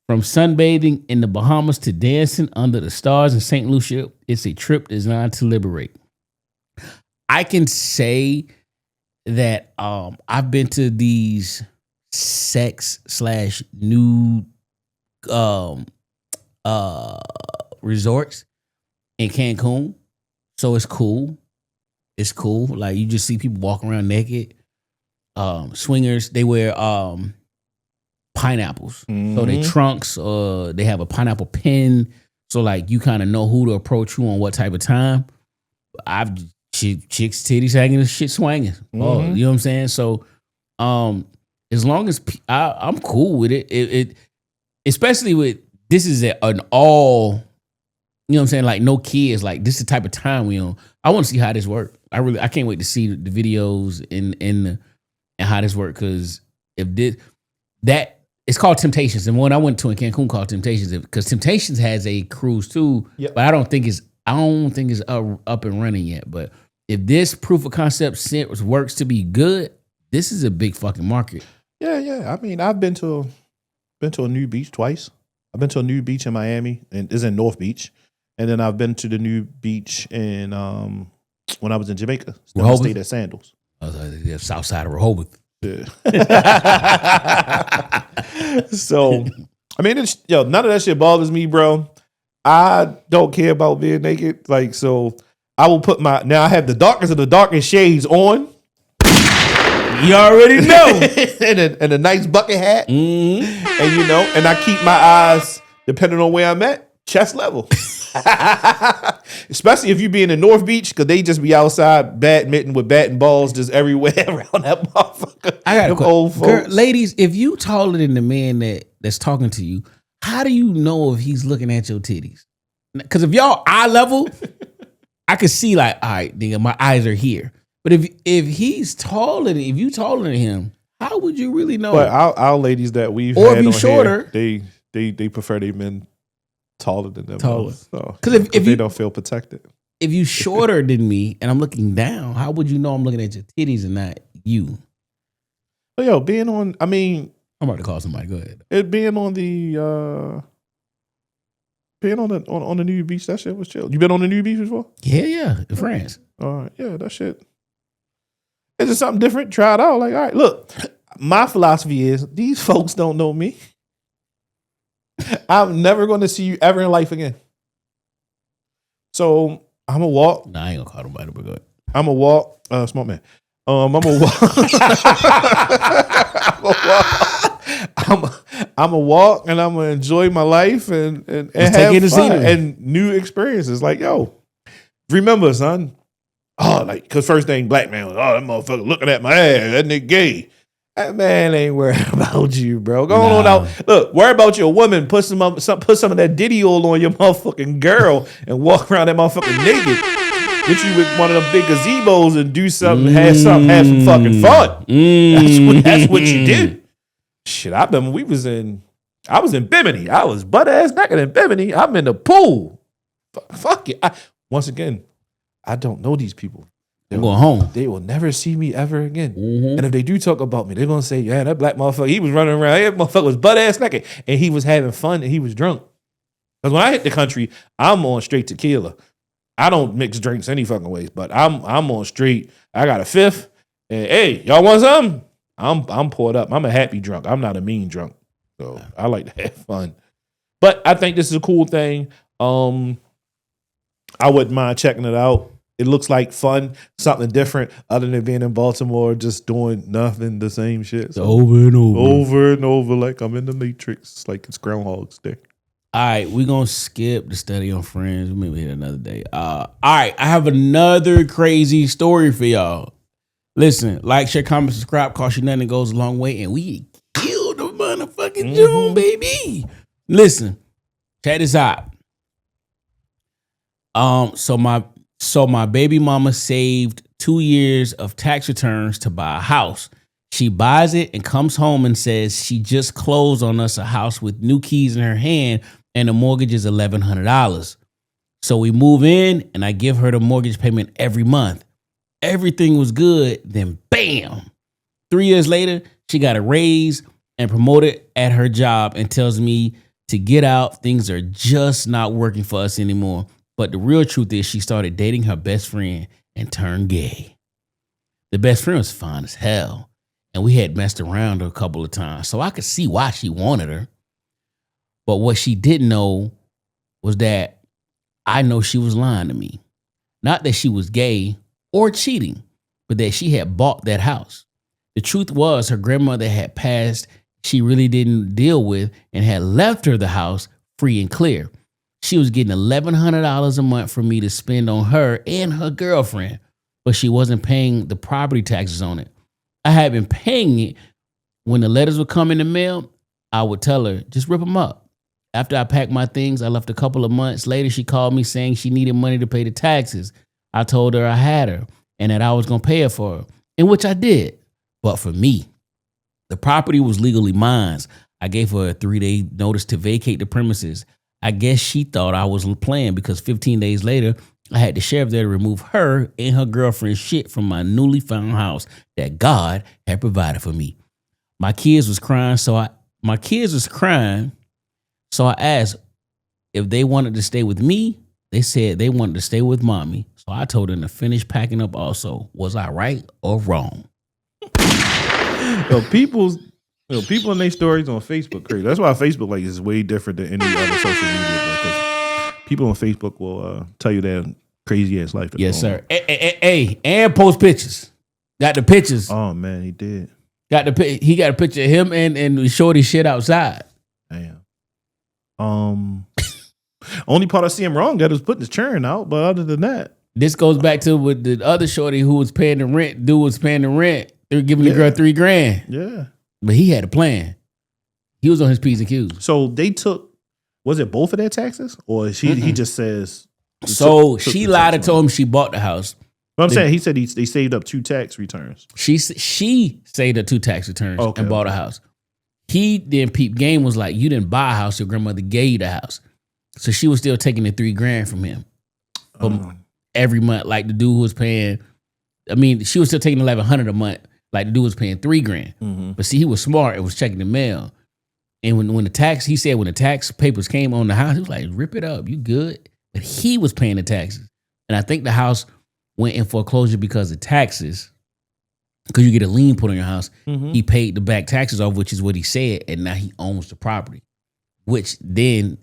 From sunbathing in the Bahamas to dancing under the stars in St. Lucia, it's a trip designed to liberate. I can say that I've been to these sex/nude resorts in Cancun. So it's cool. It's cool. Like, you just see people walking around naked. Swingers, they wear pineapples. Mm-hmm. So they trunks, they have a pineapple pin. So like you kind of know who to approach you on what type of time. I've chicks titties hanging and shit swinging. Oh, you know what I'm saying? So, as long as I'm cool with it, it especially with this is an all, you know what I'm saying? Like no kids, like this is the type of time we on. I want to see how this work. I can't wait to see the videos and how this work, because if that it's called Temptations, and one I went to in Cancun called Temptations, because Temptations has a cruise too, but I don't think it's up and running yet. But if this proof of concept works to be good, this is a big fucking market. Yeah. I mean, I've been to a nude beach twice. I've been to a nude beach in Miami, and it's in North Beach, and then I've been to the nude beach in when I was in Jamaica. I stayed at Sandals. The south side of Rehoboth. Yeah. So, I mean, none of that shit bothers me, bro. I don't care about being naked. Like, so I will put now I have the darkest of the darkest shades on. You already know. and a nice bucket hat. And and I keep my eyes, depending on where I'm at, chest level. Especially if you be in the North Beach, because they just be outside badminton with bat and balls just everywhere around that motherfucker. I got old folks. Ladies, if you taller than the man that's talking to you, how do you know if he's looking at your titties? Because if y'all eye level, I could see like, all right, nigga, my eyes are here. But if he's taller than, if you taller than him, how would you really know? But our ladies that we've or had if you on shorter, here, they prefer they men taller than them. Taller. So, because if they don't feel protected. If you shorter than me and I'm looking down, how would you know I'm looking at your titties and not you? But being on, I mean, I'm about to call somebody. Go ahead. It being on the on the nude beach, that shit was chill. You been on the nude beach before? Yeah, in France. All right, yeah, that shit. It's just something different. Try it out. Like, all right, look, my philosophy is these folks don't know me. I'm never going to see you ever in life again. So I'm gonna walk. Nah, I ain't gonna call nobody, but go ahead. I'm gonna walk. Smart man. I'm gonna walk. I'm gonna walk, and I'm gonna enjoy my life and have fun and new experiences. Like, remember, son. Oh, like, cause first thing black man was, that motherfucker looking at my ass. That nigga gay. That man ain't worried about you, bro. Go on out. Look, worry about your woman. Put some of that Diddy oil on your motherfucking girl and walk around that motherfucking naked. Get you with one of them big gazebos and do something, have some fucking fun. That's what you do. Shit, I remember I was in Bimini. I was butt ass naked in Bimini. I'm in the pool. Fuck it. Once again, I don't know these people. I'm going home. They will never see me ever again. And if they do talk about me, they're going to say, yeah, that black motherfucker, he was running around. That motherfucker was butt ass naked. And he was having fun and he was drunk. Because when I hit the country, I'm on straight tequila. I don't mix drinks any fucking ways, but I'm on straight. I got a fifth. And hey, y'all want something? I'm poured up. I'm a happy drunk. I'm not a mean drunk. So I like to have fun. But I think this is a cool thing. I wouldn't mind checking it out. It looks like fun, something different, other than being in Baltimore, just doing nothing, the same shit. So over and over. Over and over, like I'm in the Matrix, like it's Groundhog's Day. All right, we're going to skip the study on Friends. We maybe hit another day. All right, I have another crazy story for y'all. Listen, like, share, comment, subscribe. Cost you nothing. It goes a long way. And we killed the motherfucking June, baby. Listen, check this out. So my baby mama saved 2 years of tax returns to buy a house. She buys it and comes home and says she just closed on us a house with new keys in her hand and the mortgage is $1,100. So we move in and I give her the mortgage payment every month. Everything was good. Then bam, 3 years later, she got a raise and promoted at her job and tells me to get out. Things are just not working for us anymore. But the real truth is she started dating her best friend and turned gay. The best friend was fine as hell. And we had messed around her a couple of times. So I could see why she wanted her. But what she didn't know was that I know she was lying to me. Not that she was gay or cheating, but that she had bought that house. The truth was her grandmother had passed she really didn't deal with and had left her the house free and clear. She was getting $1,100 a month for me to spend on her and her girlfriend. but she wasn't paying the property taxes on it. I had been paying it. When the letters would come in the mail, I would tell her, just rip them up. After I packed my things, I left a couple of months later. She called me saying she needed money to pay the taxes. I told her I had her and that I was going to pay her for her, in which I did. But for me, the property was legally mine. I gave her a 3-day notice to vacate the premises. I guess she thought I was playing because 15 days later, I had the sheriff there to remove her and her girlfriend's shit from my newly found house that God had provided for me. My kids was crying, so I asked if they wanted to stay with me. They said they wanted to stay with mommy. So I told them to finish packing up also. Was I right or wrong? People in their stories on Facebook crazy. That's why Facebook like is way different than any other social media. Because people on Facebook will tell you their crazy ass life. Yes, sir. Hey, and post pictures. Got the pictures. Oh man, he did. He got a picture of him and shorty shit outside. Damn. Only part I see him wrong at is putting his churn out, but other than that, this goes back to with the other shorty who was paying the rent. Dude was paying the rent. They were giving the girl $3,000. Yeah, but he had a plan. He was on his P's and Q's. So they took. Was it both of their taxes, or he just says? So she lied and told him she bought the house. But I'm saying he said they saved up 2 tax returns. She saved up 2 tax returns and bought a house. He then peeped game was like, you didn't buy a house, your grandmother gave you the house. So she was still taking the $3,000 from him every month. Like the dude who was paying, she was still taking $1,100 a month. Like the dude was paying $3,000. Mm-hmm. But see, he was smart and was checking the mail. And when the tax papers came on the house, he was like, rip it up, you good. But he was paying the taxes. And I think the house went in foreclosure because of taxes. Because you get a lien put on your house. Mm-hmm. He paid the back taxes off, which is what he said, and now he owns the property. Which then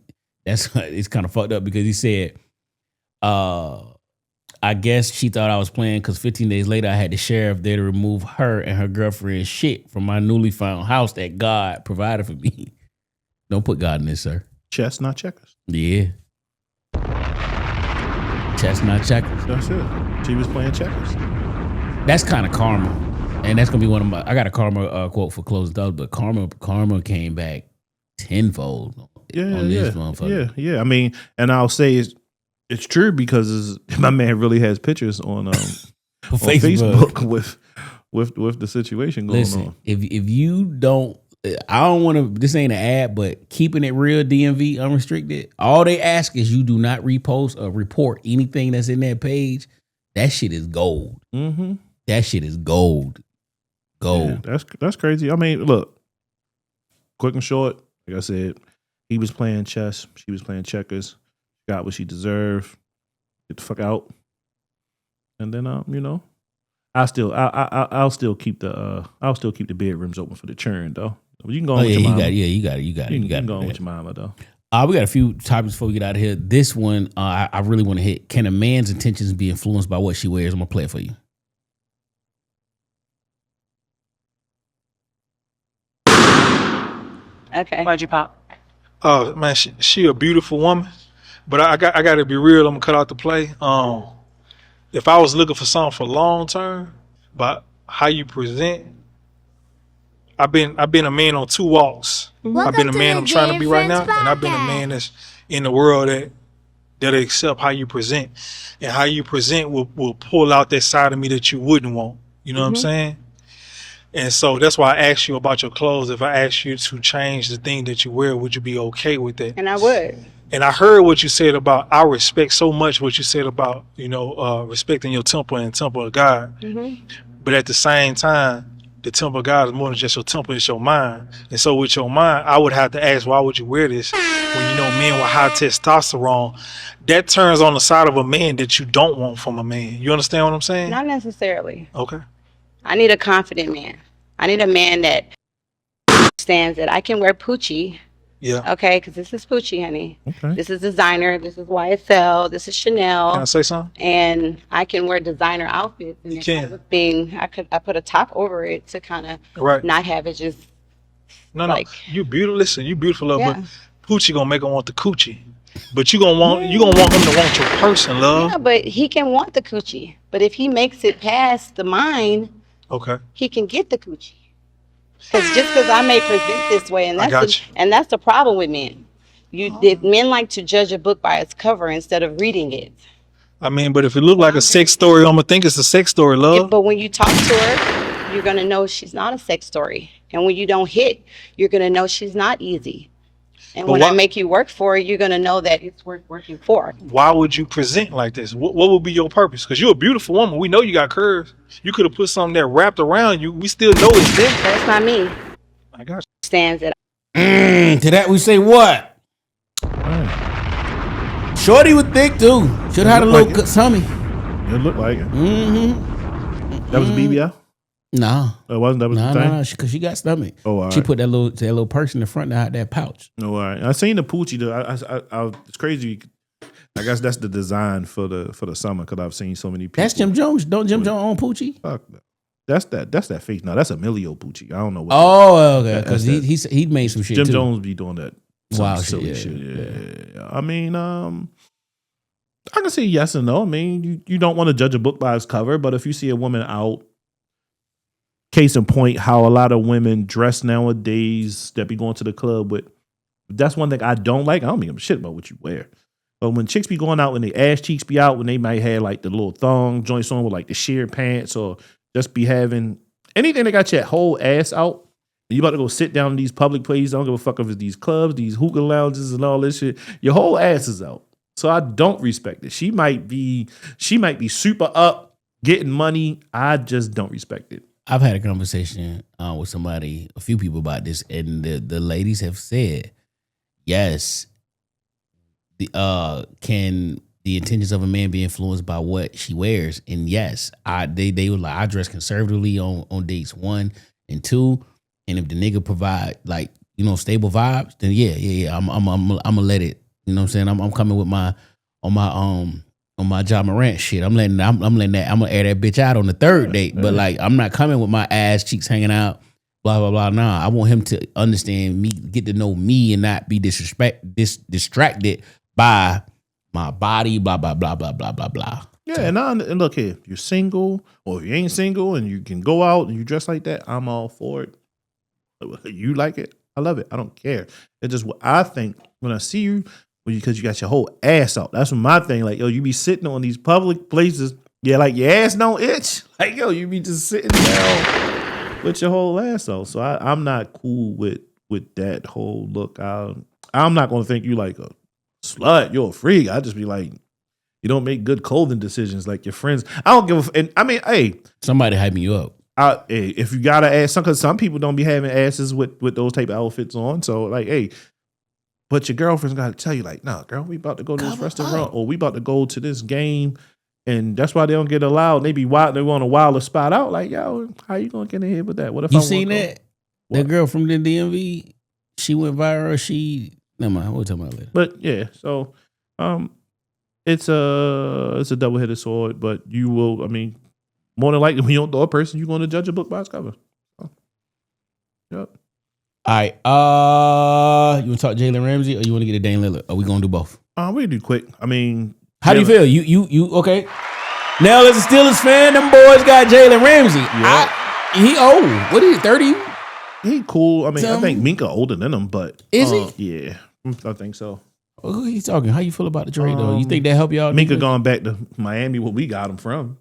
it's kind of fucked up because he said, I guess she thought I was playing because 15 days later I had the sheriff there to remove her and her girlfriend's shit from my newly found house that God provided for me. Don't put God in this, sir. Chess, not checkers. Yeah. Chess, not checkers. That's it. She was playing checkers. That's kind of karma. And that's going to be one of my, I got a karma quote for closing thoughts, but karma came back tenfold on this motherfucker. Yeah. And I'll say it's true because my man really has pictures on Facebook with the situation going on. If you don't, I don't want to, this ain't an ad, but keeping it real DMV unrestricted, all they ask is you do not repost or report anything that's in that page. That shit is gold. Mm-hmm. That shit is gold. Gold. Yeah, that's crazy. Look, quick and short, like I said, he was playing chess. She was playing checkers. Got what she deserved. Get the fuck out. And then I'll still keep the bedrooms open for the churn though. You can go on with your mama. You got it. You can go on with your mama though. We got a few topics before we get out of here. This one, I really want to hit. Can a man's intentions be influenced by what she wears? I'm going to play it for you. Okay. Why'd you pop? Man, she a beautiful woman, but I got to be real. I'm going to cut out the play. If I was looking for something for long term, but how you present, I've been a man on 2 walks. I've been a man I'm trying to be right now, and I've been a man that's in the world that accept how you present, and how you present will pull out that side of me that you wouldn't want. You know what I'm saying? And so that's why I asked you about your clothes. If I asked you to change the thing that you wear, would you be okay with that? And I would. And I heard what you said about, I respect so much what you said about, respecting your temple and temple of God. Mm-hmm. But at the same time, the temple of God is more than just your temple, it's your mind. And so with your mind, I would have to ask, why would you wear this? When men with high testosterone, that turns on the side of a man that you don't want from a man. You understand what I'm saying? Not necessarily. Okay. I need a confident man. I need a man that understands that I can wear Poochie. Yeah. Okay, because this is Poochie, honey. Okay. This is designer. This is YSL. This is Chanel. Can I say something? And I can wear designer outfits. And if I was I put a top over it to kind of not have it just No. You beautiful. Listen, you beautiful, love, but Poochie gonna make her want the coochie. But you gonna want him to want your person, love. Yeah, but he can want the coochie. But if he makes it past the mind, okay, he can get the coochie. Because just because I may present this way, and that's the problem with men. Men like to judge a book by its cover instead of reading it. I mean, but if it look like a sex story, I'm gonna think it's a sex story, love. But when you talk to her, you're gonna know she's not a sex story. And when you don't hit, you're gonna know she's not easy. And when I make you work for it, you're gonna know that it's worth working for. Why would you present like this? What would be your purpose? Because you're a beautiful woman. We know you got curves. You could have put something that wrapped around you. We still know it's there. That's not me. I got you. Stands it. To that we say what? Shorty was thick too. Should have had a little good tummy. It looked like it. Mm-hmm. That was a BBL? No. It wasn't? That was the thing? No, because she got stomach. Oh, all right. She put that little purse in the front of that pouch. Oh, all right. I seen the Poochie though. It's crazy. I guess that's the design for the summer because I've seen so many people. That's Jim Jones. Don't Jim Jones own Poochie? Fuck no. That's that fake. No, that's Emilio Poochie. I don't know what. Oh, okay. Because he made some shit Jim too. Jones be doing that. Wow, silly shit. Yeah. I mean, I can say yes and no. I mean, you don't want to judge a book by its cover, but if you see a woman out, case in point, how a lot of women dress nowadays that be going to the club with. That's one thing I don't like. I don't give a shit about what you wear. But when chicks be going out, when the ass cheeks be out, when they might have like the little thong joints on with like the sheer pants or just be having anything that got your whole ass out, and you about to go sit down in these public places, I don't give a fuck if it's these clubs, these hookah lounges and all this shit, your whole ass is out. So I don't respect it. She might be super up, getting money. I just don't respect it. I've had a conversation with somebody, a few people about this, and the ladies have said, yes, can the intentions of a man be influenced by what she wears? And yes, they were like, I dress conservatively on dates 1 and 2, and if the nigga provide like stable vibes, then yeah, I'm gonna let it. You know what I'm saying? I'm coming with my on my John Morant shit. I'm gonna air that bitch out on the 3rd date, but like I'm not coming with my ass cheeks hanging out. Blah blah blah. Nah, I want him to understand me, get to know me, and not be distracted by my body. Blah blah blah blah blah blah blah. Yeah, and look here, if you're single or if you ain't single and you can go out and you dress like that, I'm all for it. You like it, I love it. I don't care. It's just what I think when I see you, because you got your whole ass out. That's my thing. Like, yo, you be sitting on these public places, yeah, like your ass don't itch. Like, yo, you be just sitting down with your whole ass out. So I'm not cool with that whole look. I'm not gonna think you like a slut, you're a freak. I just be like, you don't make good clothing decisions like your friends. I don't give a. And I mean, hey, somebody hyping you up. Hey, if you got an ass, because some people don't be having asses with those type of outfits on. So like, hey, but your girlfriend's got to tell you like, nah, girl, we about to go to this restaurant or we about to go to this game, and that's why they don't get allowed. They be wild. They want a wilder spot out. Like, yo, how you gonna get in here with that? What if you seen that? That girl from the DMV, she went viral. Never mind. We'll talk about it later. But yeah, so it's a double-headed sword. But you will, I mean, more than likely, when you don't know a person, you're going to judge a book by its cover. So, yep. All right. You want to talk Jalen Ramsey or you want to get a Dame Lillard? Are we going to do both? We do quick. I mean, how do you feel? You okay? Nell is a Steelers fan. Them boys got Jalen Ramsey. Yeah. He old. What is he? 30? He cool. I mean, I think Minka older than him, but is he? Yeah, I think so. Who he talking? How you feel about the trade though? You think that help y'all? Minka going back to Miami, where we got him from.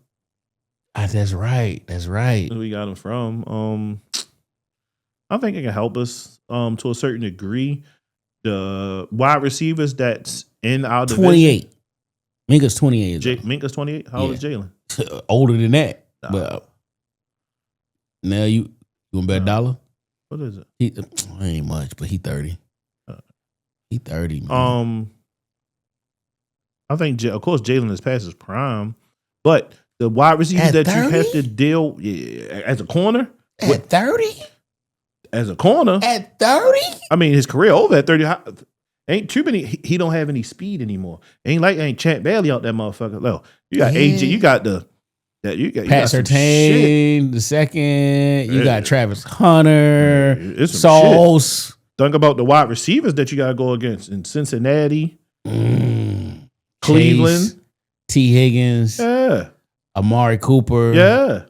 That's right. Where we got him from. I think it can help us to a certain degree. The wide receivers that's in our division. 28. Minka's 28. Minka's 28. How old is Jalen? Older than that. Nah. But now you want to bet $1? What is it? He ain't much, but he 30. He 30. Man. I think of course Jalen is past his prime, but the wide receivers that 30? You have to deal as a corner at 30. As a corner at 30. I mean, his career over at 30. Ain't too many. He don't have any speed anymore. Ain't Champ Bailey out that motherfucker. No, you got AJ. You got Pat Surtain the second. You got Travis Hunter. Sauce. Think about the wide receivers that you got to go against in Cincinnati. Cleveland. Chase, T. Higgins. Yeah. Amari Cooper. Yeah.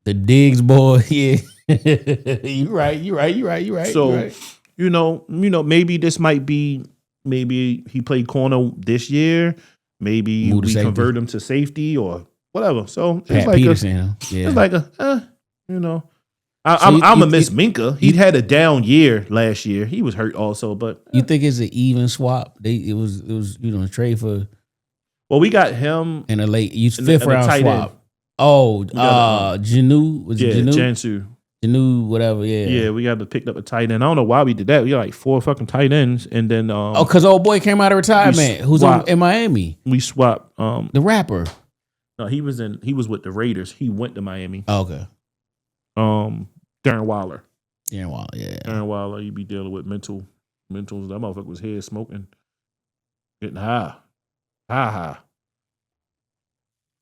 The Diggs boy. Yeah. You right. So, you know, maybe this might be, maybe he played corner this year. Maybe we convert him to safety or whatever. So it's Pat like Peterson. it's like you know. I'm a Miss Minka. He had a down year last year. He was hurt also, but you think it's an even swap? It was trade for. Well, we got him in a late fifth round swap. End. Oh, Janu was it Janu? Jansu. Janu, whatever. Yeah. We got to pick up a tight end. I don't know why we did that. We got like 4 fucking tight ends, and then because old boy came out of retirement. Who's in Miami? We swapped the rapper. No, he was with the Raiders. He went to Miami. Oh, okay. Darren Waller. Yeah. Darren Waller, you be dealing with mentals. That motherfucker was head smoking, getting high.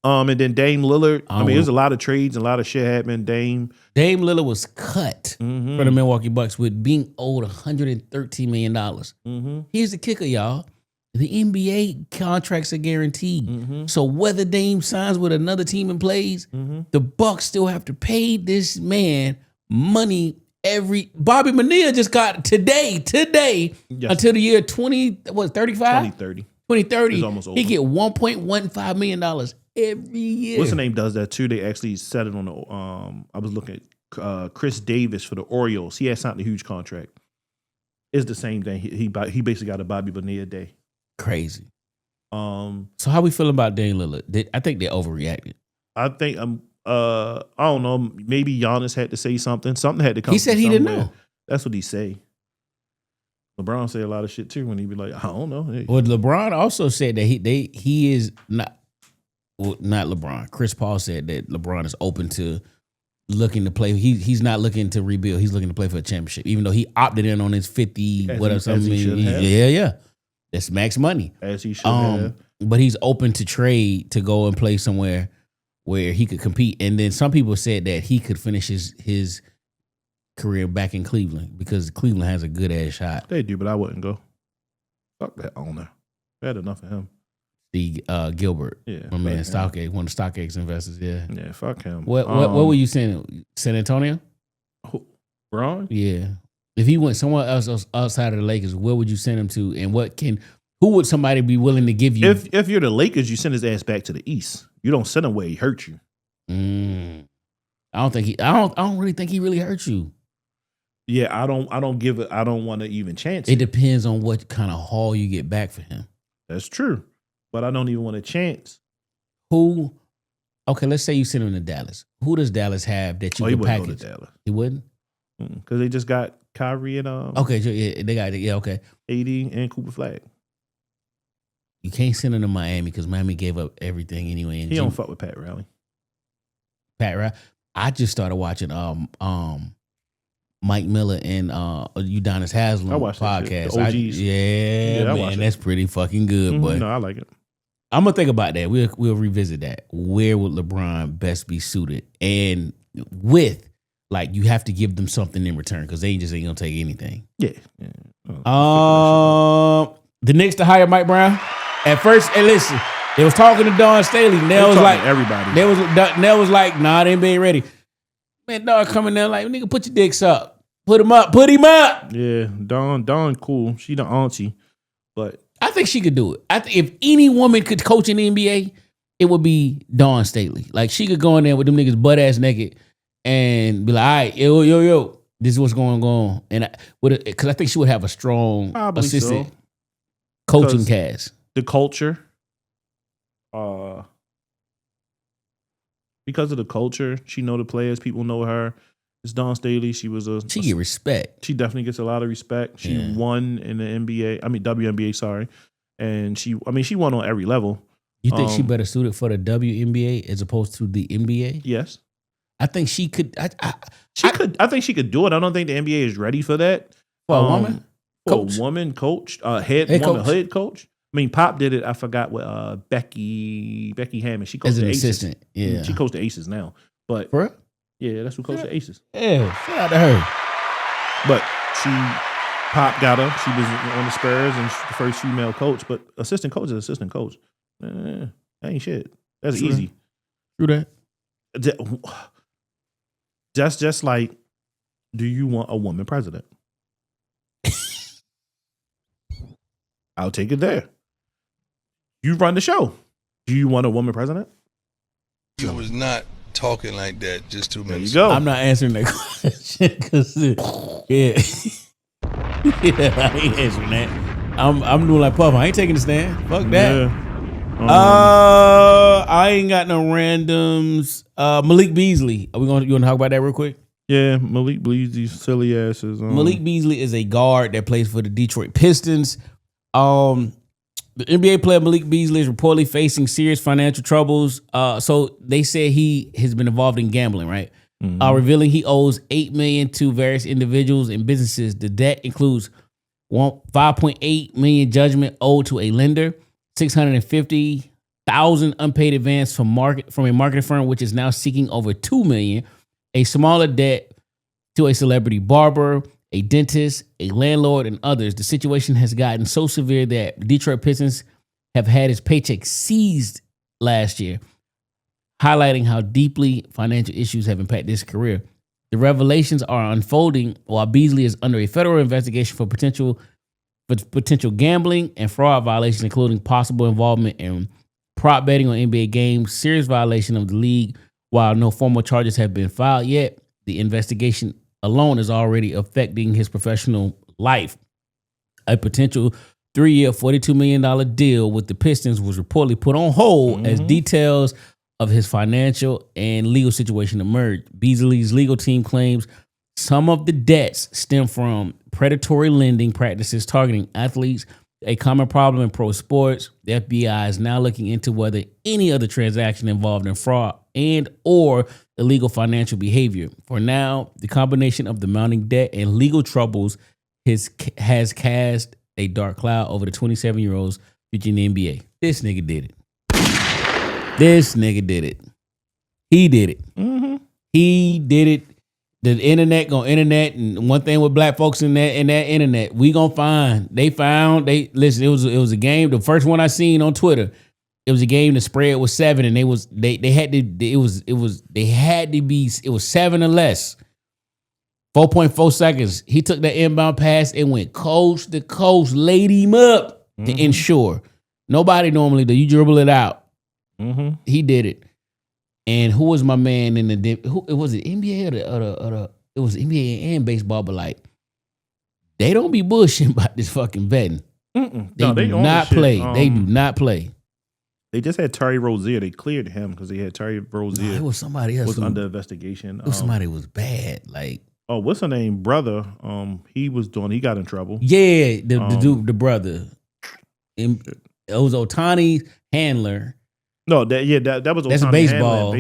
And then Dame Lillard. I mean, there's a lot of trades and a lot of shit happening. Dame Lillard was cut from the Milwaukee Bucks with being owed $113 million. Here's the kicker, y'all. The NBA contracts are guaranteed. So whether Dame signs with another team and plays, the Bucks still have to pay this man money Bobby Bonilla just got today yes. Until the year 2030. 2030. Almost over. He get $1.15 million every year. What's the name does that too? They actually set it on the I was looking at Chris Davis for the Orioles. He had signed a huge contract. It's the same thing. He basically got a Bobby Bonilla day. Crazy. So how we feel about Dame Lillard? I think they overreacted. I think I don't know. Maybe Giannis had to say something. Something had to come. He said he didn't know. That's what he say. LeBron say a lot of shit too when he be like, I don't know. Hey. Well, LeBron also said that he is not. Well, not LeBron. Chris Paul said that LeBron is open to looking to play. He's not looking to rebuild. He's looking to play for a championship, even though he opted in on his 50 whatever something. Yeah. That's max money. As he should have. But he's open to trade to go and play somewhere where he could compete. And then some people said that he could finish his career back in Cleveland because Cleveland has a good ass shot. They do, but I wouldn't go. Fuck that owner. I had enough of him. Gilbert, my man, him. Stockade, one of the StockX investors. Yeah, fuck him. What were you saying? San Antonio? Braun? Yeah. If he went somewhere else outside of the Lakers, where would you send him to? And who would somebody be willing to give you? If you're the Lakers, you send his ass back to the East. You don't send him where he hurt you. I don't really think he really hurt you. Yeah, I don't want to even chance it. It depends on what kind of haul you get back for him. That's true. But I don't even want to chance. Who? Okay, let's say you send him to Dallas. Who does Dallas have that you can package? He wouldn't go to Dallas. He wouldn't? Because they just got Kyrie and okay, yeah, they got it. Yeah, okay. AD and Cooper Flag. You can't send him to Miami because Miami gave up everything anyway. And he don't fuck with Pat Riley. I just started watching Mike Miller and Udonis Haslem podcast. The OGs. Man, that's pretty fucking good. But no, I like it. I'm gonna think about that. We'll revisit that. Where would LeBron best be suited? And with you have to give them something in return because they just ain't gonna take anything. Yeah. The Knicks to hire Mike Brown. At first, and listen, they was talking to Don Staley. Nell was like, everybody. Nell was like, nah, they ain't ready. Man, Don coming there like, nigga, put your dicks up. Put him up. Yeah, Dawn, cool. She the auntie, but I think she could do it. If any woman could coach in the NBA, it would be Dawn Staley. Like she could go in there with them niggas butt ass naked and be like, all right, yo, this is what's going on. And because I think she would have a strong assistant coaching cast. The culture, because of the culture, she know the players. People know her. It's Dawn Staley. She get respect. She definitely gets a lot of respect. She won in the NBA. I mean WNBA. Sorry, and she won on every level. You think she better suited for the WNBA as opposed to the NBA? Yes, I think she could. I think she could do it. I don't think the NBA is ready for that. For a woman, coach. A woman coach, head coach. I mean, Pop did it. I forgot what Becky Hammond. She coached as an the Aces. Assistant. Yeah, she coached the Aces now. But for real? Yeah, that's who coached the Aces. Yeah, shout out to her. But Pop got her. She was on the Spurs and the first female coach, but assistant coach is assistant coach. That ain't shit. That's True. easy. True that. That's just like, do you want a woman president? I'll take it there. You run the show. Do you want a woman president? You was not talking like that just 2 There minutes you go. I'm not answering that question because, yeah. Yeah, I ain't answering that. I'm doing like Puff. I ain't taking a stand. Fuck that. Yeah. I ain't got no randoms. Malik Beasley. You want to talk about that real quick? Yeah, Malik Beasley, silly asses. Malik Beasley is a guard that plays for the Detroit Pistons. The NBA player Malik Beasley is reportedly facing serious financial troubles. So they said he has been involved in gambling, right? Revealing he owes $8 million to various individuals and businesses. The debt includes $5.8 million judgment owed to a lender, $650,000 unpaid advance from a marketing firm, which is now seeking over $2 million, a smaller debt to a celebrity barber, a dentist, a landlord, and others. The situation has gotten so severe that Detroit Pistons have had his paycheck seized last year, highlighting how deeply financial issues have impacted his career. The revelations are unfolding while Beasley is under a federal investigation for potential gambling and fraud violations, including possible involvement in prop betting on NBA games, serious violation of the league. While no formal charges have been filed yet, the investigation alone is already affecting his professional life. A potential 3-year, $42 million deal with the Pistons was reportedly put on hold as details of his financial and legal situation emerged. Beasley's legal team claims some of the debts stem from predatory lending practices targeting athletes, a common problem in pro sports. The FBI is now looking into whether any other transaction involved in fraud and or illegal financial behavior. For now, the combination of the mounting debt and legal troubles has cast a dark cloud over the 27-year-old's future in the NBA. This nigga did it. He did it. He did it. The internet gonna internet, and one thing with black folks in that internet, we gonna find. Listen. It was a game. The first one I seen on Twitter. It was a game. The spread was 7, and it was 7 or less. 4.4 seconds. He took that inbound pass and went coast to coast, laid him up to ensure. Nobody normally do. You dribble it out. He did it. And who was my man in the? Was it NBA or the? It was NBA and baseball, but like they don't be bullshitting about this fucking betting. They do not play. They do not play. They just had Terry Rozier. They cleared him because they had Terry Rozier. No, it was somebody else was under investigation. It was somebody who was bad. Like what's her name? Brother. He got in trouble. Yeah, the dude, the brother. It was Otani's handler. No, that was that's baseball.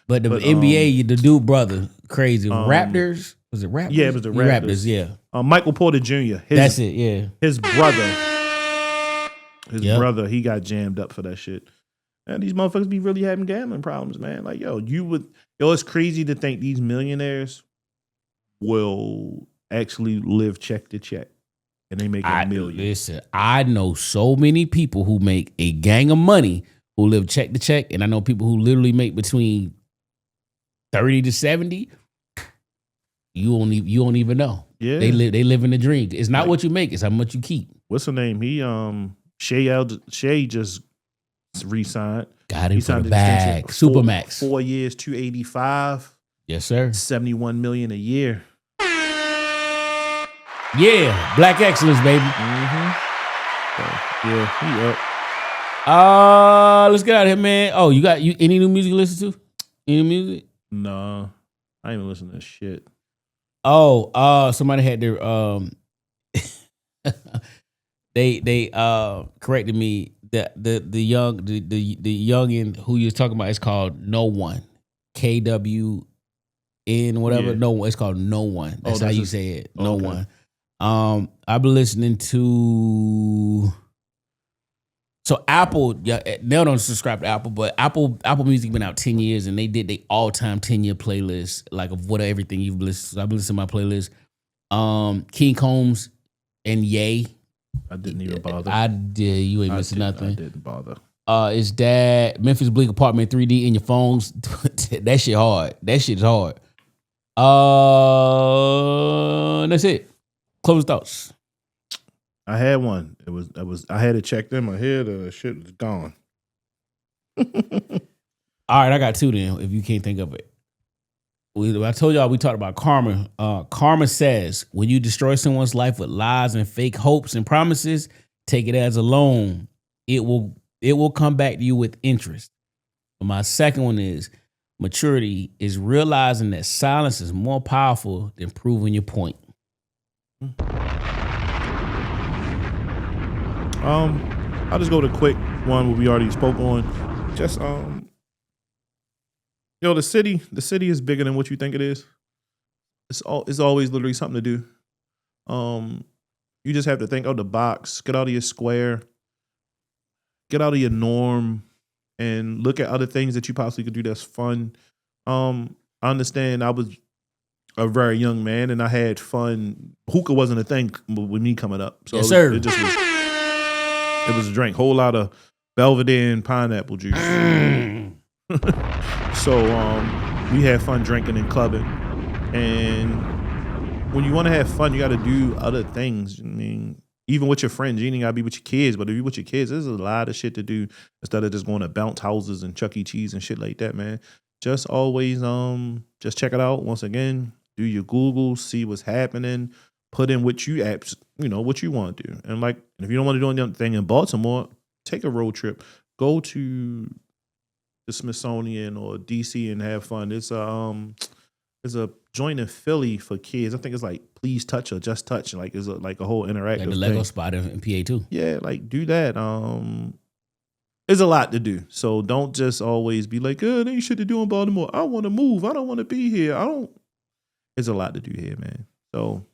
But the NBA, the dude brother, crazy. Raptors? Was it Raptors? Yeah, it was the Raptors. Yeah. Michael Porter Jr. That's it, yeah. His brother. Brother, he got jammed up for that shit. And these motherfuckers be really having gambling problems, man. Like, it's crazy to think these millionaires will actually live check to check. And they make $1 million. Listen, I know so many people who make a gang of money who live check to check, and I know people who literally make between 30 to 70. You don't even know. Yeah, they live in the dream. It's not what you make; it's how much you keep. What's her name? He Shea just re-signed. Got him for the bag. Supermax. 4 years, 285. Yes, sir. $71 million a year. Yeah, black excellence, baby. So, yeah, he up. Let's get out of here, man. Oh, you any new music to listen to? Any music? No, I ain't even listen to this shit. Oh, somebody had their they corrected me that the youngin who you was talking about is called No One. KWN whatever. Yeah. No, it's called No One. That's how you say it. No One. I've been listening to. So Apple, Nell don't subscribe to Apple, but Apple Music been out 10 years, and they did the all-time 10-year playlist, like of everything you've listened to. I've been listening to my playlist. King Combs and yay. I didn't even bother. I did. You ain't missing nothing. I didn't bother. Is that Memphis Bleak Apartment 3D in your phones? That shit hard. That shit's hard. That's it. Close thoughts. I had one. I had it checked in my head. Shit was gone. All right, I got two then. If you can't think of it, I told y'all we talked about karma. Karma says when you destroy someone's life with lies and fake hopes and promises, take it as a loan. It will come back to you with interest. But my second one is maturity is realizing that silence is more powerful than proving your point. I'll just go to quick one where we already spoke on. Just the city is bigger than what you think it is. It's always literally something to do. You just have to think out the box, get out of your square, get out of your norm, and look at other things that you possibly could do that's fun. I understand I was a very young man and I had fun. Hookah wasn't a thing with me coming up. So yes, sir. It was a drink. Whole lot of Belvedere and pineapple juice. So we had fun drinking and clubbing. And when you want to have fun, you got to do other things. I mean, even with your friends, you ain't got to be with your kids. But if you're with your kids, there's a lot of shit to do instead of just going to bounce houses and Chuck E. Cheese and shit like that, man. Just always just check it out. Once again, do your Google, see what's happening, put in what you apps, what you want to do. And like, if you don't want to do anything in Baltimore, take a road trip. Go to the Smithsonian or DC and have fun. It's a joint in Philly for kids. I think it's like Please Touch or Just Touch. Like it's like a whole interactive like the Lego thing. spot in PA too. Yeah, like do that. There's a lot to do. So don't just always be like, there ain't shit to do in Baltimore. I want to move. I don't want to be here. There's a lot to do here, man. So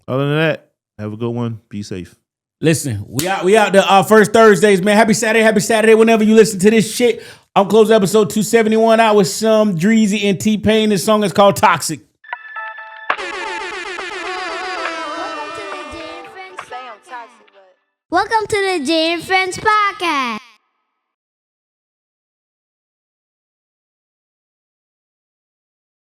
other than that, have a good one. Be safe. Listen, we out the first Thursdays, man. Happy Saturday whenever you listen to this shit. I'm closing episode 271 out with some Jeezy and T-Pain. This song is called Toxic. Welcome to the Jay and Friends Podcast.